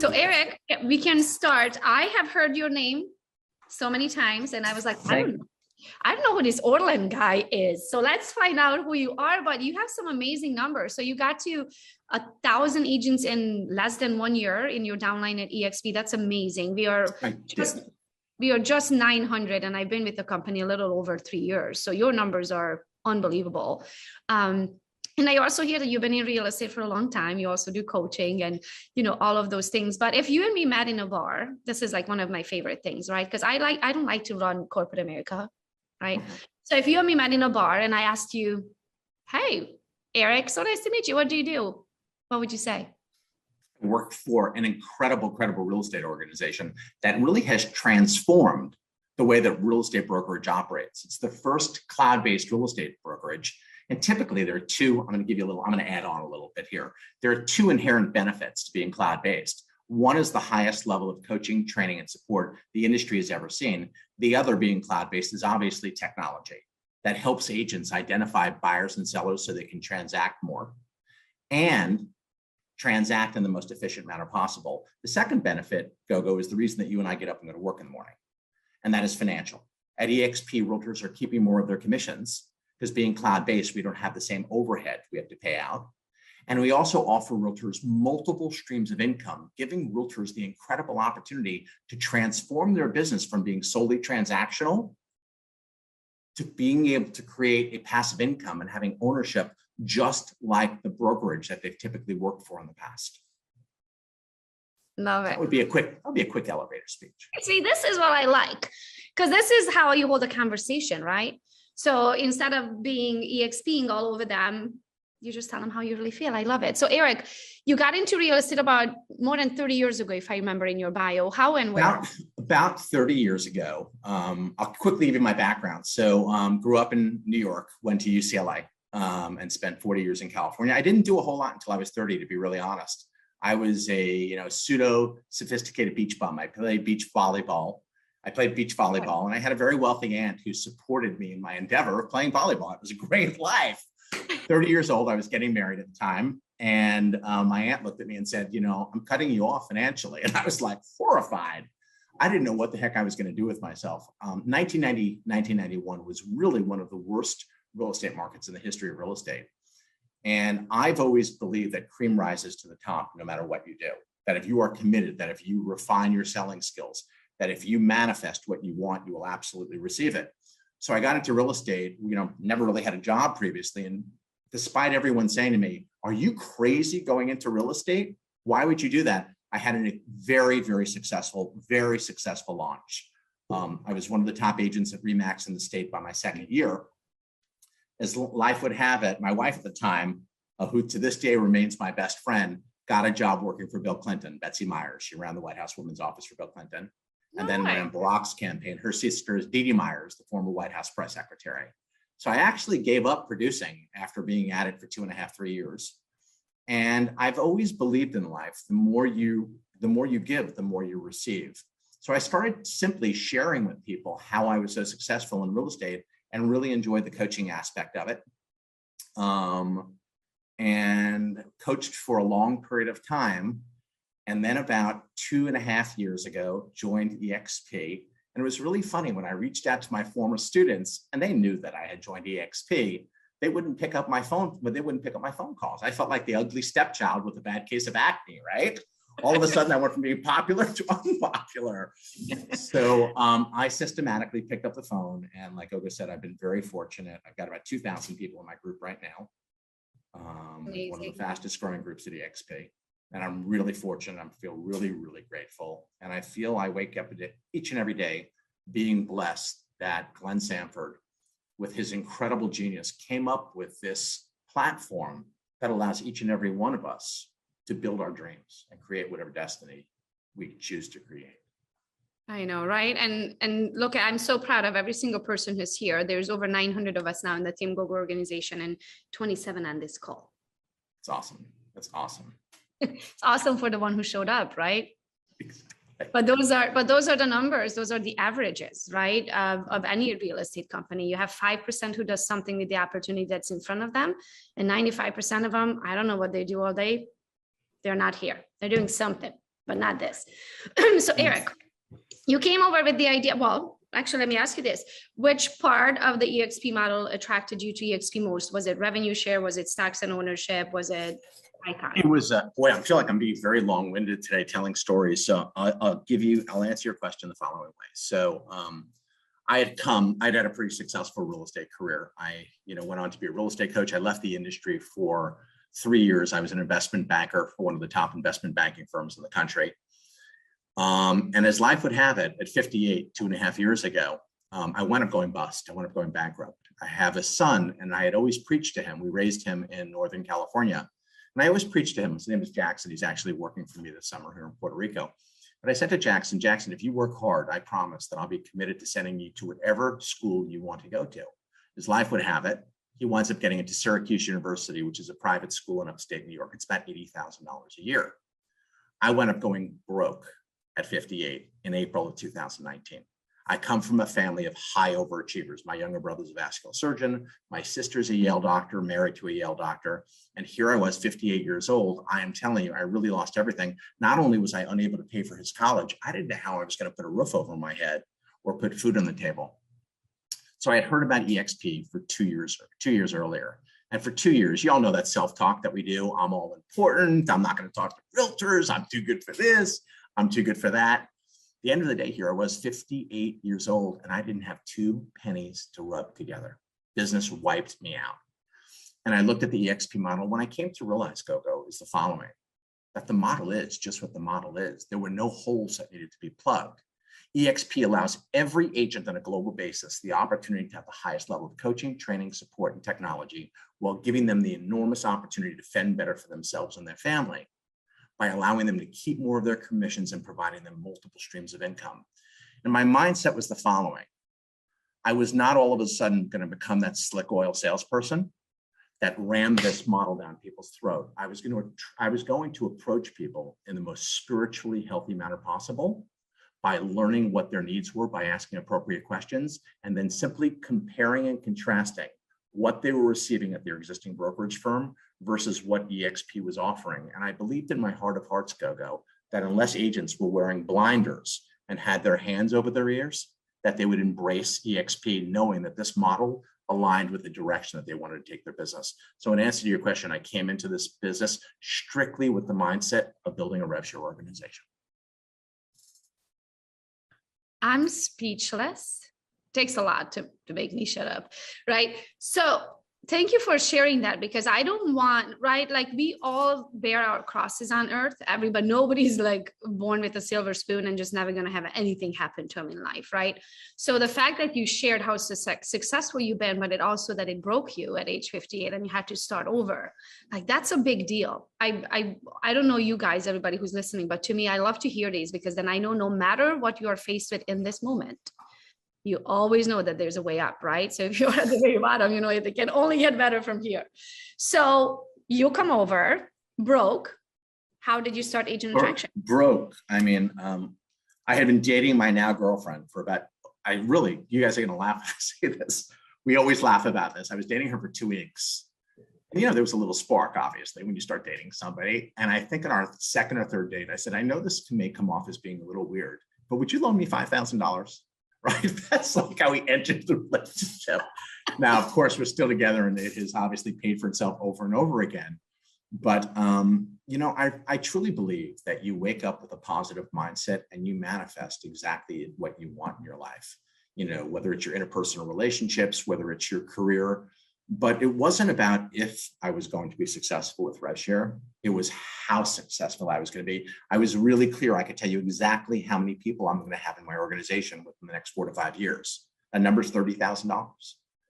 So Eric, we can start. I have heard your name so many times and I was like, I don't know who this Orland guy is. So let's find out who you are, but you have some amazing numbers. So you got to 1,000 agents in less than 1 year in your downline at eXp. That's amazing. We are just 900 and I've been with the company a little over 3 years. So your numbers are unbelievable. And I also hear that you've been in real estate for a long time. You also do coaching and, all of those things. But if you and me met in a bar, this is like one of my favorite things, right? Because I don't like to run corporate America, right? So if you and me met in a bar and I asked you, hey, Eric, so nice to meet you. What do you do? What would you say? I work for an incredible real estate organization that really has transformed the way that real estate brokerage operates. It's the first cloud-based real estate brokerage. And typically there are I'm going to add on a little bit here. There are two inherent benefits to being cloud-based. One is the highest level of coaching, training, and support the industry has ever seen. The other, being cloud-based, is obviously technology that helps agents identify buyers and sellers so they can transact more and transact in the most efficient manner possible. The second benefit, Gogo, is the reason that you and I get up and go to work in the morning, and that is financial. At eXp, realtors are keeping more of their commissions because being cloud-based, we don't have the same overhead we have to pay out. And we also offer realtors multiple streams of income, giving realtors the incredible opportunity to transform their business from being solely transactional to being able to create a passive income and having ownership just like the brokerage that they've typically worked for in the past. Love it. That would be a quick elevator speech. See, this is what I like, because this is how you hold a conversation, right? So instead of being EXPing all over them, you just tell them how you really feel. I love it. So Eric, you got into real estate about more than 30 years ago, if I remember in your bio. How and where? About 30 years ago. I'll quickly give you my background. So grew up in New York, went to UCLA, and spent 40 years in California. I didn't do a whole lot until I was 30, to be really honest. I was a pseudo sophisticated beach bum. I played beach volleyball, and I had a very wealthy aunt who supported me in my endeavor of playing volleyball. It was a great life. 30 years old, I was getting married at the time. And my aunt looked at me and said, I'm cutting you off financially. And I was like horrified. I didn't know what the heck I was going to do with myself. 1991 was really one of the worst real estate markets in the history of real estate. And I've always believed that cream rises to the top no matter what you do. That if you are committed, that if you refine your selling skills, that if you manifest what you want, you will absolutely receive it. So I got into real estate, never really had a job previously. And despite everyone saying to me, are you crazy going into real estate? Why would you do that? I had a very successful launch. I was one of the top agents at RE/MAX in the state by my second year. As life would have it, my wife at the time, who to this day remains my best friend, got a job working for Bill Clinton, Betsy Myers. She ran the White House Women's Office for Bill Clinton. And then ran Barack's campaign. Her sister is Dee Dee Myers, the former White House press secretary. So I actually gave up producing after being at it for 2.5, 3 years. And I've always believed in life, the more you give, the more you receive. So I started simply sharing with people how I was so successful in real estate and really enjoyed the coaching aspect of it. And coached for a long period of time. And then about 2.5 years ago, joined eXp. And it was really funny when I reached out to my former students and they knew that I had joined eXp, they wouldn't pick up my phone, but they wouldn't pick up my phone calls. I felt like the ugly stepchild with a bad case of acne, right? All of a sudden I went from being popular to unpopular. So I systematically picked up the phone. And like Gogo said, I've been very fortunate. I've got about 2,000 people in my group right now. One of the fastest growing groups at eXp. And I'm really fortunate. I feel really grateful. And I feel I wake up each and every day being blessed that Glenn Sanford, with his incredible genius, came up with this platform that allows each and every one of us to build our dreams and create whatever destiny we choose to create. I know, right? And look, I'm so proud of every single person who's here. There's over 900 of us now in the Team Gogo organization and 27 on this call. It's awesome. That's awesome. It's awesome for the one who showed up, right? But those are the numbers. Those are the averages, right? Of any real estate company. You have 5% who does something with the opportunity that's in front of them, and 95% of them, I don't know what they do all day. They're not here. They're doing something. but not this. So Eric, you came over with the idea. Well, actually, let me ask you this. Which part of the eXp model attracted you to eXp most? Was it revenue share? Was it stocks and ownership? Was it icon? It was, boy, I feel like I'm being very long-winded today telling stories. So I'll answer your question the following way. So I'd had a pretty successful real estate career. I, went on to be a real estate coach. I left the industry for 3 years. I was an investment banker for one of the top investment banking firms in the country. And as life would have it, at 58, 2.5 years ago, I wound up going bust. I wound up going bankrupt. I have a son, and I had always preached to him. We raised him in Northern California. And I always preached to him. His name is Jackson. He's actually working for me this summer here in Puerto Rico. But I said to Jackson, if you work hard, I promise that I'll be committed to sending you to whatever school you want to go to. As life would have it, he winds up getting into Syracuse University, which is a private school in upstate New York. It's about $80,000 a year. I wound up going broke at 58 in April of 2019. I come from a family of high overachievers. My younger brother's a vascular surgeon. My sister's a Yale doctor, married to a Yale doctor. And here I was, 58 years old. I am telling you, I really lost everything. Not only was I unable to pay for his college, I didn't know how I was going to put a roof over my head or put food on the table. So I had heard about eXp for 2 years earlier. And for 2 years, you all know that self-talk that we do. I'm all important. I'm not going to talk to realtors. I'm too good for this. I'm too good for that. The end of the day here, I was 58 years old and I didn't have 2 pennies to rub together. Business wiped me out. And I looked at the eXp model. When I came to realize, Gogo, is the following, that the model is just what the model is. There were no holes that needed to be plugged. eXp allows every agent on a global basis the opportunity to have the highest level of coaching, training, support, and technology, while giving them the enormous opportunity to fend better for themselves and their family, by allowing them to keep more of their commissions and providing them multiple streams of income. And my mindset was the following. I was not all of a sudden going to become that slick oil salesperson that rammed this model down people's throat. I was going to approach people in the most spiritually healthy manner possible by learning what their needs were, by asking appropriate questions, and then simply comparing and contrasting what they were receiving at their existing brokerage firm versus what eXp was offering. And I believed in my heart of hearts, Gogo, that unless agents were wearing blinders and had their hands over their ears, that they would embrace eXp, knowing that this model aligned with the direction that they wanted to take their business. So in answer to your question, I came into this business strictly with the mindset of building a rev share organization. I'm speechless. Takes a lot to make me shut up, right? So thank you for sharing that, because I don't want, right? Like, we all bear our crosses on earth. Everybody, nobody's like born with a silver spoon and just never going to have anything happen to them in life, right? So the fact that you shared how successful you've been, but it also that it broke you at age 58 and you had to start over, like, that's a big deal. I don't know you guys, everybody who's listening, but to me, I love to hear these, because then I know no matter what you are faced with in this moment, you always know that there's a way up, right? So if you're at the very bottom, you know, it can only get better from here. So you come over, broke. How did you start Agent Attraction? Broke. I mean, I had been dating my now girlfriend for about, you guys are going to laugh when I say this. We always laugh about this. I was dating her for 2 weeks. And, there was a little spark, obviously, when you start dating somebody. And I think on our second or third date, I said, I know this may come off as being a little weird, but would you loan me $5,000? Right? That's like how we entered the relationship. Now, of course, we're still together and it has obviously paid for itself over and over again. But, I truly believe that you wake up with a positive mindset and you manifest exactly what you want in your life, whether it's your interpersonal relationships, whether it's your career. But it wasn't about if I was going to be successful with RevShare. It was how successful I was going to be. I was really clear. I could tell you exactly how many people I'm going to have in my organization within the next 4 to 5 years. That number is $30,000.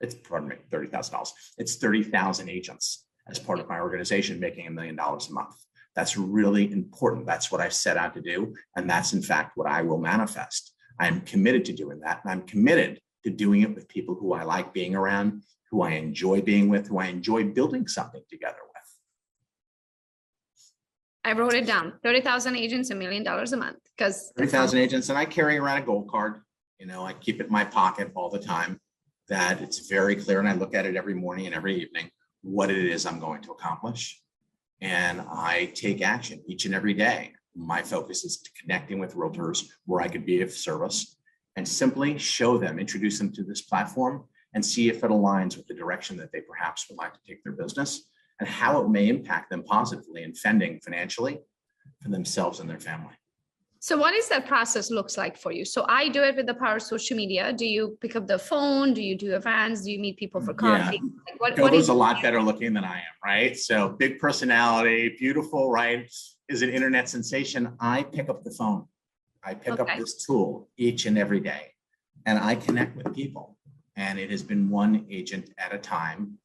$30,000. It's 30,000 agents as part of my organization making $1 million a month. That's really important. That's what I've set out to do. And that's in fact what I will manifest. I'm committed to doing that. And I'm committed to doing it with people who I like being around, who I enjoy being with, who I enjoy building something together with. I wrote it down. 30,000 agents, $1 million a month. Because 30,000 agents, and I carry around a gold card. I keep it in my pocket all the time. That it's very clear, and I look at it every morning and every evening, what it is I'm going to accomplish. And I take action each and every day. My focus is to connecting with realtors where I could be of service and simply show them, introduce them to this platform and see if it aligns with the direction that they perhaps would like to take their business and how it may impact them positively in fending financially for themselves and their family. So what is that process looks like for you? So I do it with the power of social media. Do you pick up the phone? Do you do events? Do you meet people for coffee? Yeah. Like what is a lot better looking than I am, right? So big personality, beautiful, right? Is an internet sensation. I pick up the phone. I pick up this tool each and every day and I connect with people. And it has been one agent at a time.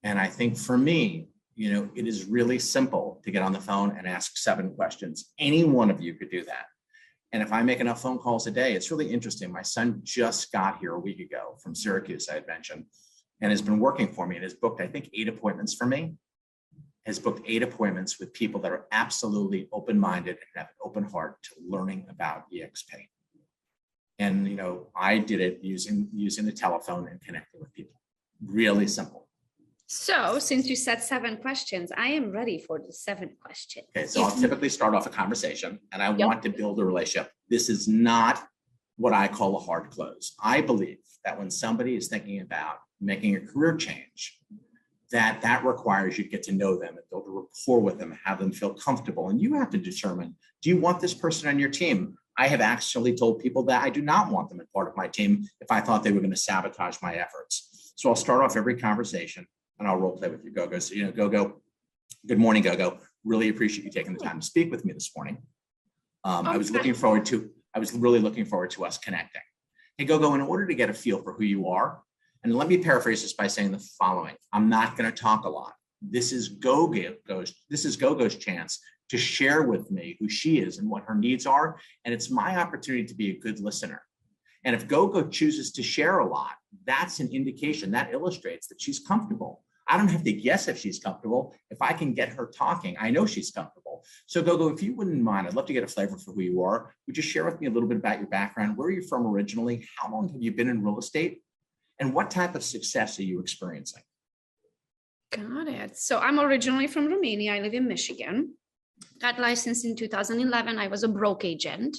And I think for me, it is really simple to get on the phone and ask 7 questions. Any one of you could do that. And if I make enough phone calls a day, it's really interesting. My son just got here a week ago from Syracuse, I had mentioned, and has been working for me and has booked, I think, 8 appointments for me, has booked 8 appointments with people that are absolutely open-minded and have an open heart to learning about eXp. And, I did it using the telephone and connecting with people. Really simple. So since you said 7 questions, I am ready for the 7th question. Okay, so I'll typically start off a conversation and I want to build a relationship. This is not what I call a hard close. I believe that when somebody is thinking about making a career change, that requires you to get to know them and build a rapport with them, have them feel comfortable. And you have to determine, do you want this person on your team? I have actually told people that I do not want them as part of my team if I thought they were going to sabotage my efforts. So I'll start off every conversation and I'll role play with you, Gogo. So, Gogo, good morning, Gogo. Really appreciate you taking the time to speak with me this morning. I was really looking forward to us connecting. Hey, Gogo, in order to get a feel for who you are, and let me paraphrase this by saying the following: I'm not going to talk a lot. This is Gogo's chance to share with me who she is and what her needs are, and it's my opportunity to be a good listener. And if Gogo chooses to share a lot, that's an indication that illustrates that she's comfortable. I don't have to guess if she's comfortable. If I can get her talking, I know she's comfortable. So Gogo, if you wouldn't mind, I'd love to get a flavor for who you are. Would you share with me a little bit about your background? Where are you from originally? How long have you been in real estate? And what type of success are you experiencing? Got it. So I'm originally from Romania. I live in Michigan. Got licensed in 2011. I was a broke agent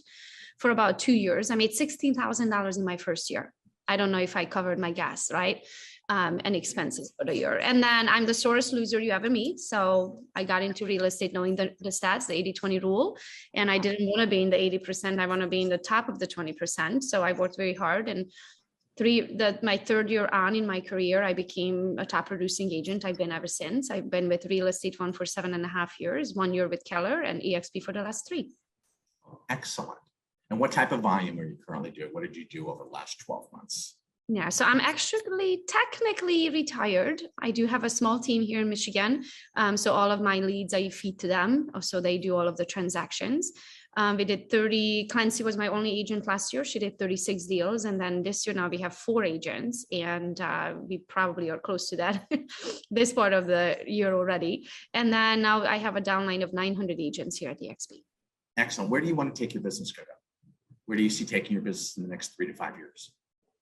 for about 2 years. I made $16,000 in my first year. I don't know if I covered my gas, right? And expenses for the year. And then I'm the sorest loser you ever meet. So I got into real estate knowing the stats, the 80-20 rule. And I didn't want to be in the 80%. I want to be in the top of the 20%. So I worked very hard. And my 3rd year on in my career, I became a top producing agent. I've been ever since. I've been with Real Estate One for 7.5 years, 1 year with Keller, and eXp for the last 3. Excellent. And what type of volume are you currently doing? What did you do over the last 12 months? Yeah, so I'm actually technically retired. I do have a small team here in Michigan. So all of my leads, I feed to them. So they do all of the transactions. We did 30, Clancy was my only agent last year. She did 36 deals. And then this year now we have 4 agents and we probably are close to that this part of the year already. And then now I have a downline of 900 agents here at eXp. Excellent. Where do you want to take your business, Gogo? Where do you see taking your business in the next 3 to 5 years?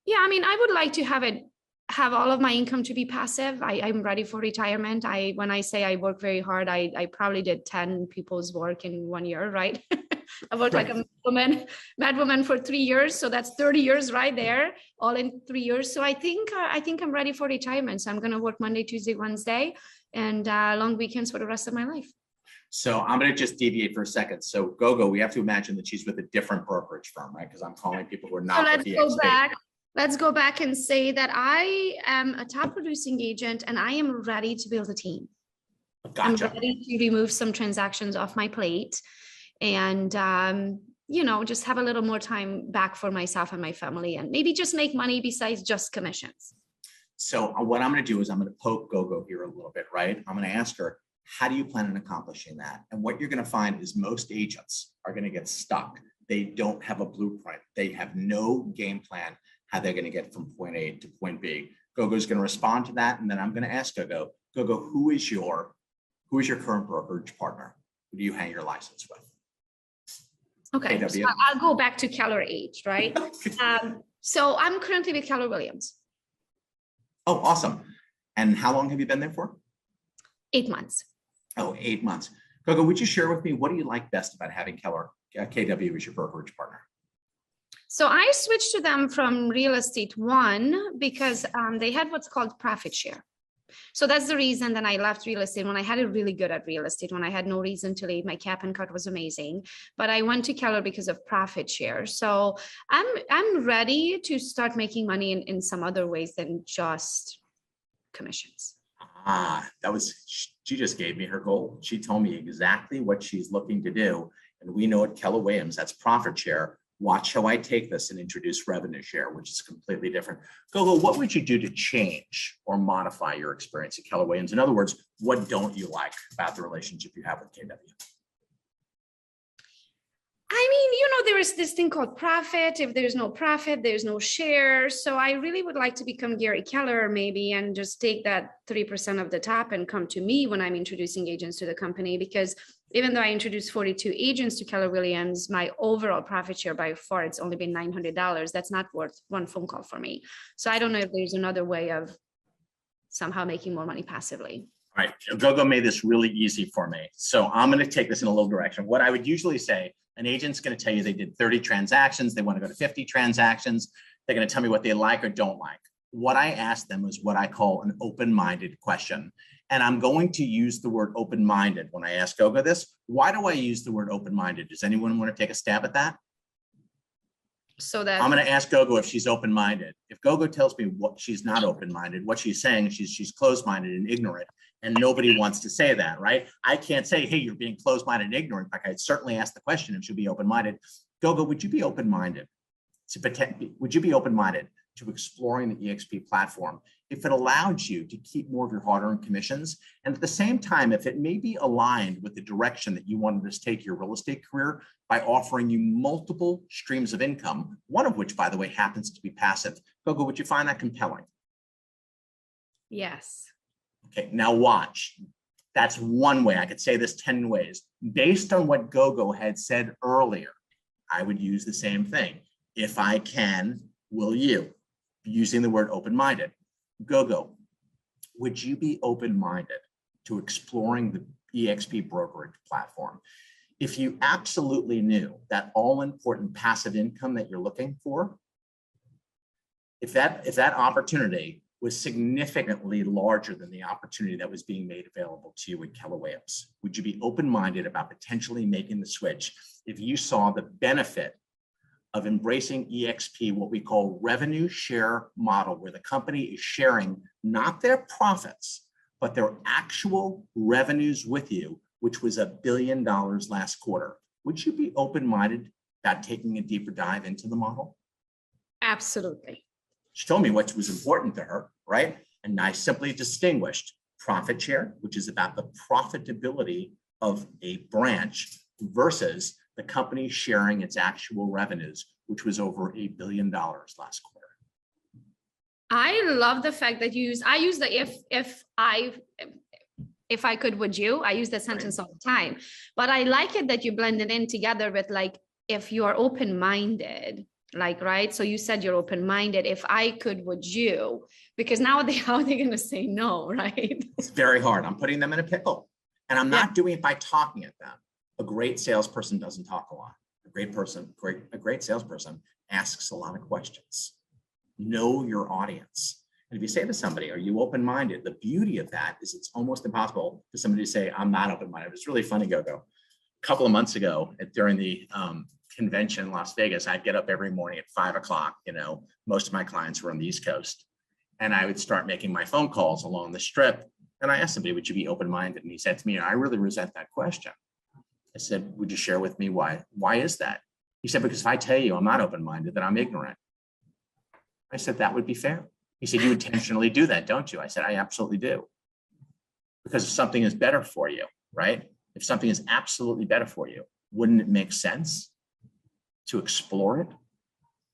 Yeah, I mean, I would like to have all of my income to be passive. I'm ready for retirement. When I say I work very hard, I probably did 10 people's work in 1 year, right? I worked like a mad woman for 3 years. So that's 30 years right there, all in 3 years. So I think I'm ready for retirement. So I'm going to work Monday, Tuesday, Wednesday, and long weekends for the rest of my life. So I'm going to just deviate for a second. So Gogo, we have to imagine that she's with a different brokerage firm, right? Because I'm calling people who are not with eXp. Let's go back and say that I am a top producing agent and I am ready to build a team. Gotcha. I'm ready to remove some transactions off my plate and, just have a little more time back for myself and my family and maybe just make money besides just commissions. So what I'm going to do is I'm going to poke Gogo here a little bit, right? I'm going to ask her, how do you plan on accomplishing that? And what you're going to find is most agents are going to get stuck. They don't have a blueprint. They have no game plan how they're going to get from point A to point B. Gogo's going to respond to that. And then I'm going to ask Gogo, who is your current brokerage partner? Who do you hang your license with? Okay, so I'll go back to Keller Age, right? So I'm currently with Keller Williams. Oh, awesome. And how long have you been there for? 8 months. Oh, 8 months. Gogo, would you share with me, what do you like best about having KW as your brokerage partner? So I switched to them from Real Estate One because they had what's called profit share. So that's the reason that I left real estate when I had it really good at real estate, when I had no reason to leave. My cap and cut was amazing, but I went to Keller because of profit share. So I'm ready to start making money in some other ways than just commissions. She just gave me her goal. She told me exactly what she's looking to do. And we know at Keller Williams, that's profit share. Watch how I take this and introduce revenue share, which is completely different. Gogo, what would you do to change or modify your experience at Keller Williams? In other words, what don't you like about the relationship you have with KW? I mean, there is this thing called profit. If there's no profit, there's no share. So I really would like to become Gary Keller maybe and just take that 3% of the top and come to me when I'm introducing agents to the company, because even though I introduced 42 agents to Keller Williams, my overall profit share by far, it's only been $900. That's not worth one phone call for me. So I don't know if there's another way of somehow making more money passively. All right, Gogo made this really easy for me. So I'm going to take this in a little direction. What I would usually say, an agent's going to tell you they did 30 transactions. They want to go to 50 transactions. They're going to tell me what they like or don't like. What I ask them is what I call an open-minded question. And I'm going to use the word open-minded when I ask Gogo this. Why do I use the word open-minded? Does anyone want to take a stab at that? So that I'm going to ask Gogo if she's open-minded. If Gogo tells me what she's not open-minded, what she's saying, she's closed-minded and ignorant, and nobody wants to say that, right? I can't say, hey, you're being closed-minded and ignorant. In fact, I'd certainly ask the question if she'll be open-minded. Gogo, would you be open-minded? Would you be open-minded to exploring the eXp platform if it allowed you to keep more of your hard-earned commissions, and at the same time, if it may be aligned with the direction that you wanted to take your real estate career by offering you multiple streams of income, one of which, by the way, happens to be passive? Gogo, would you find that compelling? Yes. Okay, now watch. That's one way. I could say this 10 ways. Based on what Gogo had said earlier, I would use the same thing. If I can, will you? Using the word open-minded. Gogo, would you be open-minded to exploring the eXp brokerage platform if you absolutely knew that all-important passive income that you're looking for, if that opportunity was significantly larger than the opportunity that was being made available to you at Keller Williams? Would you be open-minded about potentially making the switch if you saw the benefit of embracing eXp, what we call revenue share model, where the company is sharing not their profits, but their actual revenues with you, which was $1 billion last quarter? Would you be open-minded about taking a deeper dive into the model? Absolutely. She told me what was important to her, right? And I simply distinguished profit share, which is about the profitability of a branch, versus the company sharing its actual revenues, which was over $1 billion last quarter. I love the fact that I use the if I could, would you? I use that sentence all the time, but I like it that you blend it in together with like, if you are open-minded, like, right? So you said you're open-minded. If I could, would you? Because now how are they going to say no, right? It's very hard. I'm putting them in a pickle, and I'm not doing it by talking at them. A great salesperson doesn't talk a lot. A great salesperson asks a lot of questions. Know your audience. And if you say to somebody, are you open-minded? The beauty of that is it's almost impossible for somebody to say, I'm not open-minded. It's really funny, Gogo. A couple of months ago during the convention in Las Vegas, I'd get up every morning at 5 o'clock. Most of my clients were on the East Coast, and I would start making my phone calls along the strip. And I asked somebody, would you be open-minded? And he said to me, I really resent that question. I said, would you share with me why? Why is that? He said, because if I tell you I'm not open-minded, then I'm ignorant. I said, that would be fair. He said, you intentionally do that, don't you? I said, I absolutely do. Because if something is better for you, right? If something is absolutely better for you, wouldn't it make sense to explore it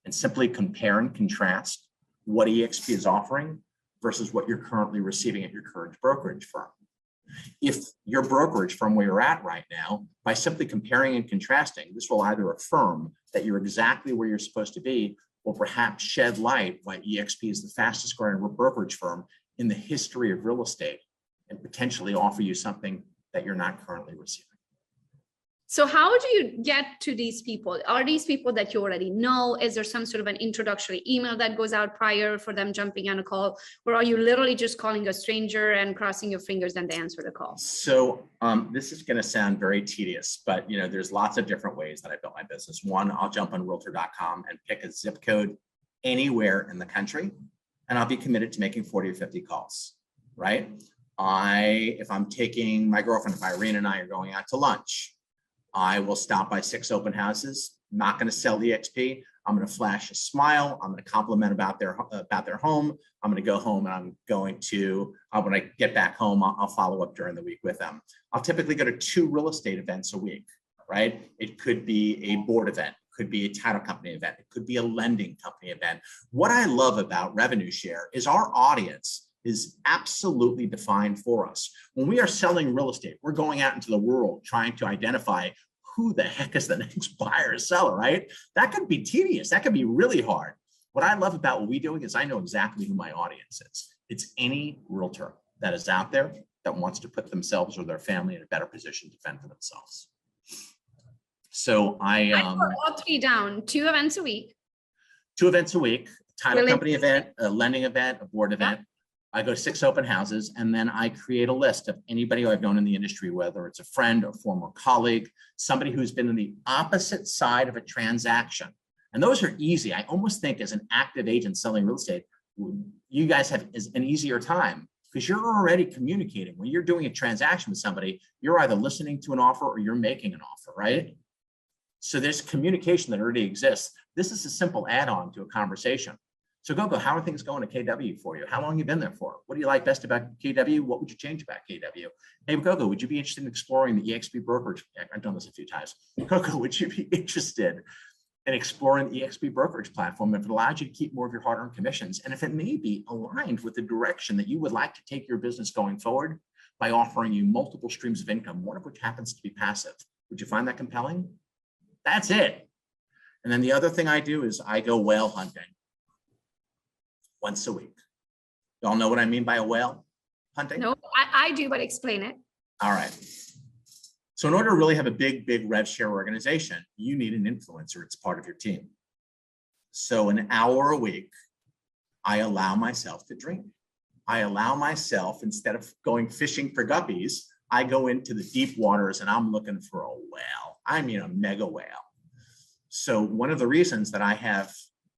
and simply compare and contrast what eXp is offering versus what you're currently receiving at your current brokerage firm? If your brokerage firm where you're at right now, by simply comparing and contrasting, this will either affirm that you're exactly where you're supposed to be, or perhaps shed light why eXp is the fastest growing brokerage firm in the history of real estate, and potentially offer you something that you're not currently receiving. So how do you get to these people? Are these people that you already know? Is there some sort of an introductory email that goes out prior for them jumping on a call? Or are you literally just calling a stranger and crossing your fingers and they answer the call? So this is going to sound very tedious, but there's lots of different ways that I built my business. One, I'll jump on realtor.com and pick a zip code anywhere in the country, and I'll be committed to making 40 or 50 calls, right? If I'm taking my girlfriend, if Irene and I are going out to lunch, I will stop by 6 open houses. I'm not going to sell eXp. I'm going to flash a smile. I'm going to compliment about their home. I'm going to go home, and when I get back home, I'll follow up during the week with them. I'll typically go to 2 real estate events a week, right? It could be a board event, could be a title company event, it could be a lending company event. What I love about revenue share is our audience is absolutely defined for us. When we are selling real estate, we're going out into the world trying to identify who the heck is the next buyer or seller, right? That could be tedious. That could be really hard. What I love about what we're doing is I know exactly who my audience is. It's any realtor that is out there that wants to put themselves or their family in a better position to fend for themselves. So I put all 3 down, 2 events a week. 2 events a week, title company event, a lending event, a board event. I go to 6 open houses, and then I create a list of anybody who I've known in the industry, whether it's a friend, a former colleague, somebody who's been on the opposite side of a transaction. And those are easy. I almost think as an active agent selling real estate, you guys have an easier time because you're already communicating. When you're doing a transaction with somebody, you're either listening to an offer or you're making an offer, right? So there's communication that already exists. This is a simple add-on to a conversation. So Gogo, how are things going at KW for you? How long have you been there for? What do you like best about KW? What would you change about KW? Hey, Gogo, would you be interested in exploring the eXp brokerage? I've done this a few times. Gogo, would you be interested in exploring the eXp brokerage platform if it allows you to keep more of your hard-earned commissions? And if it may be aligned with the direction that you would like to take your business going forward by offering you multiple streams of income, one of which happens to be passive. Would you find that compelling? That's it. And then the other thing I do is I go whale hunting once a week. Y'all know what I mean by a whale hunting? No, I do, but explain it. All right. So in order to really have a big rev share organization, you need an influencer. It's part of your team. So an hour a week, I allow myself to drink. I allow myself, instead of going fishing for guppies, I go into the deep waters and I'm looking for a whale. I mean, a mega whale. So one of the reasons that I have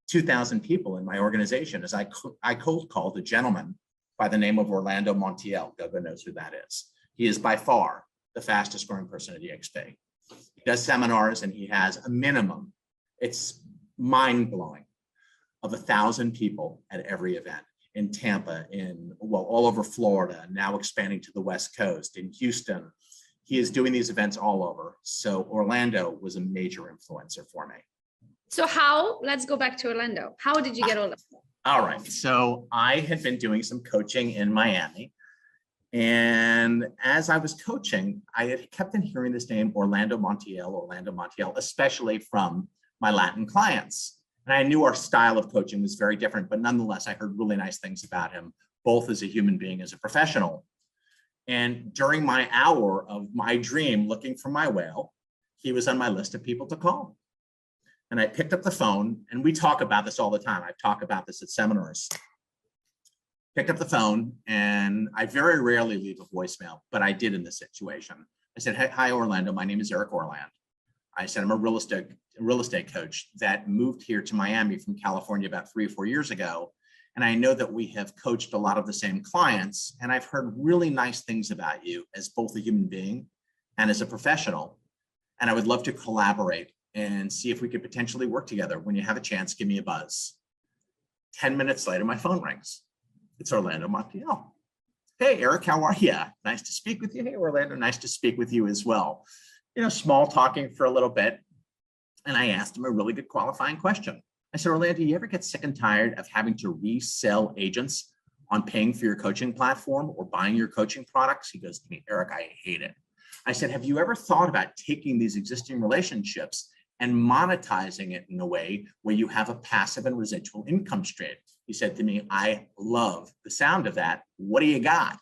2,000 people in my organization is I cold called a gentleman by the name of Orlando Montiel. Gogo knows who that is. He is by far the fastest growing person at eXp. He does seminars and he has a minimum, it's mind blowing, of 1,000 people at every event in Tampa, all over Florida, now expanding to the West Coast, in Houston. He is doing these events all over. So Orlando was a major influencer for me. So let's go back to Orlando. How did you get Orlando? All right. So I had been doing some coaching in Miami. And as I was coaching, I had kept on hearing this name, Orlando Montiel, especially from my Latin clients. And I knew our style of coaching was very different, but nonetheless, I heard really nice things about him, both as a human being, as a professional. And during my hour of my dream looking for my whale, he was on my list of people to call. And I picked up the phone, and we talk about this all the time. I talk about this at seminars. Picked up the phone, and I very rarely leave a voicemail, but I did in this situation. I said, hi, Orlando. My name is Eric Orland. I said, I'm a real estate coach that moved here to Miami from California about 3 or 4 years ago. And I know that we have coached a lot of the same clients, and I've heard really nice things about you as both a human being and as a professional. And I would love to collaborate and see if we could potentially work together. When you have a chance, give me a buzz. 10 minutes later, my phone rings. It's Orlando Montiel. Hey, Eric, how are you? Nice to speak with you. Hey, Orlando, nice to speak with you as well. Small talking for a little bit. And I asked him a really good qualifying question. I said, Orlando, do you ever get sick and tired of having to resell agents on paying for your coaching platform or buying your coaching products? He goes to me, Eric, I hate it. I said, have you ever thought about taking these existing relationships and monetizing it in a way where you have a passive and residual income stream? He said to me, I love the sound of that. What do you got?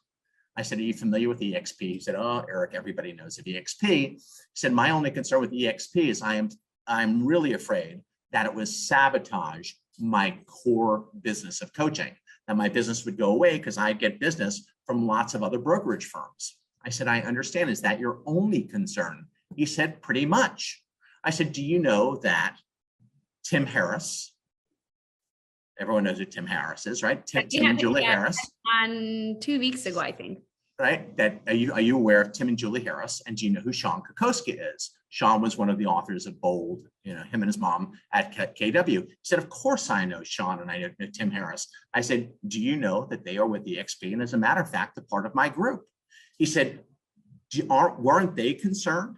I said, are you familiar with eXp? He said, oh, Eric, everybody knows of eXp. He said, my only concern with eXp is I'm really afraid that it would sabotage my core business of coaching. That my business would go away because I get business from lots of other brokerage firms. I said, I understand. Is that your only concern? He said, pretty much. I said, do you know that Tim Harris, everyone knows who Tim Harris is, right? Tim and Julie Harris. On 2 weeks ago, I think. Right? That are you aware of Tim and Julie Harris? And do you know who Sean Kokoska is? Sean was one of the authors of Bold, him and his mom at KW. He said, of course I know Sean and I know Tim Harris. I said, do you know that they are with eXp? And as a matter of fact, a part of my group. He said, weren't they concerned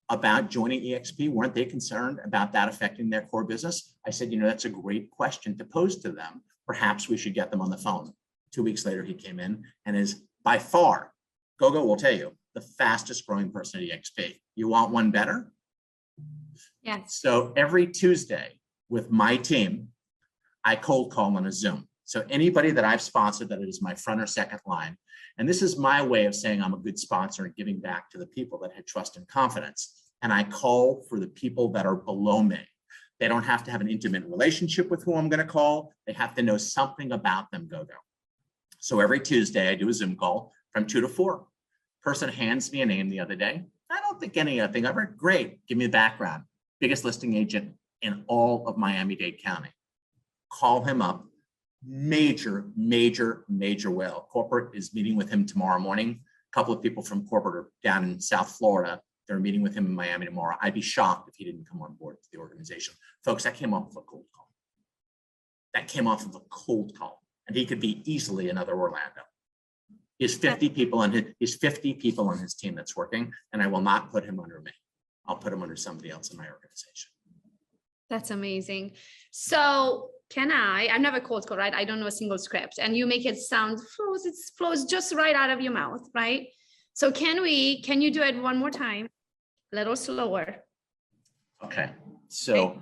about joining eXp? Weren't they concerned about that affecting their core business? I said, that's a great question to pose to them. Perhaps we should get them on the phone. 2 weeks later, he came in and is by far, Gogo will tell you, the fastest growing person at eXp. You want one better? Yeah. So every Tuesday with my team, I cold call on a Zoom. So anybody that I've sponsored that is my front or second line, and this is my way of saying I'm a good sponsor and giving back to the people that had trust and confidence. And I call for the people that are below me. They don't have to have an intimate relationship with who I'm going to call. They have to know something about them, Gogo. So every Tuesday I do a Zoom call from 2 to 4. Person hands me a name the other day. I don't think anything ever. Great. Give me the background. Biggest listing agent in all of Miami-Dade County. Call him up. Major whale. Corporate is meeting with him tomorrow morning. A couple of people from corporate are down in South Florida. They're meeting with him in Miami tomorrow. I'd be shocked if he didn't come on board to the organization. Folks, that came off of a cold call. And he could be easily another Orlando. He has 50 people on his team that's working, and I will not put him under me. I'll put him under somebody else in my organization. That's amazing. So I'm never cold call, right? I don't know a single script, and you make it sound it flows just right out of your mouth, right? So can you do it one more time? A little slower. Okay. So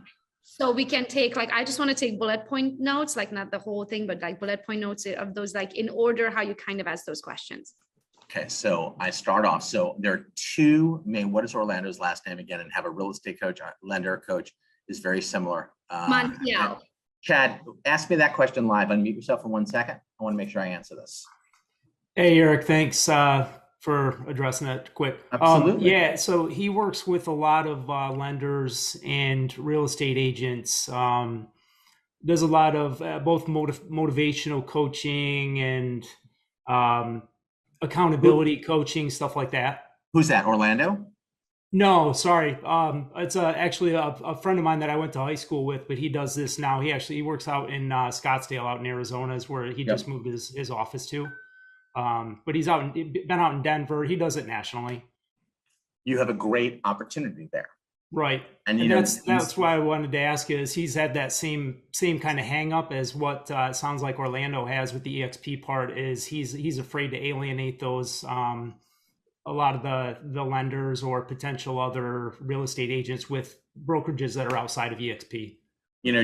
we can take, I just want to take bullet point notes, not the whole thing, but bullet point notes of those, in order how you kind of ask those questions. Okay. So I start off. So there are two main, what is Orlando's last name again? And have a real estate coach, lender coach is very similar. Montiel. Chad, ask me that question live. Unmute yourself for 1 second. I want to make sure I answer this. Hey, Eric, thanks for addressing it quick. Absolutely. So he works with a lot of lenders and real estate agents. Does a lot of both motivational coaching and accountability coaching, stuff like that. Who's that, Orlando? No, sorry. It's actually a friend of mine that I went to high school with, but he does this now. He works out in Scottsdale out in Arizona is where he just moved his office to. But he's been out in Denver. He does it nationally. You have a great opportunity there. Right. And that's why I wanted to ask is he's had that same kind of hang up as what it sounds like Orlando has with the eXp part is he's afraid to alienate those, a lot of the lenders or potential other real estate agents with brokerages that are outside of eXp.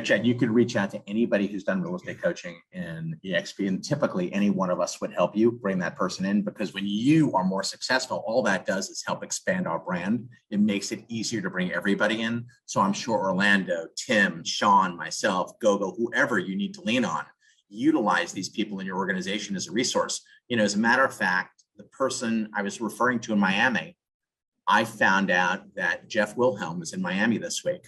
Chad, you could reach out to anybody who's done real estate coaching in eXp, and typically any one of us would help you bring that person in, because when you are more successful, all that does is help expand our brand. It makes it easier to bring everybody in. So I'm sure Orlando, Tim, Sean, myself, Gogo, whoever you need to lean on, utilize these people in your organization as a resource. As a matter of fact, the person I was referring to in Miami, I found out that Jeff Wilhelm was in Miami this week.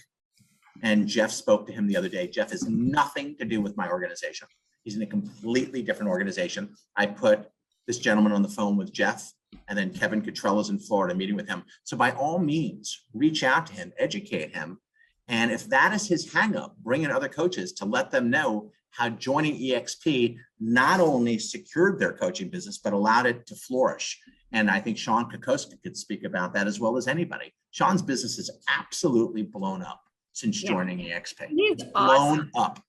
And Jeff spoke to him the other day. Jeff has nothing to do with my organization. He's in a completely different organization. I put this gentleman on the phone with Jeff, and then Kevin Cotrella's in Florida meeting with him. So by all means, reach out to him, educate him. And if that is his hang up, bring in other coaches to let them know how joining eXp not only secured their coaching business, but allowed it to flourish. And I think Sean Kokoska could speak about that as well as anybody. Sean's business is absolutely blown up since joining eXp. He's awesome. Blown up.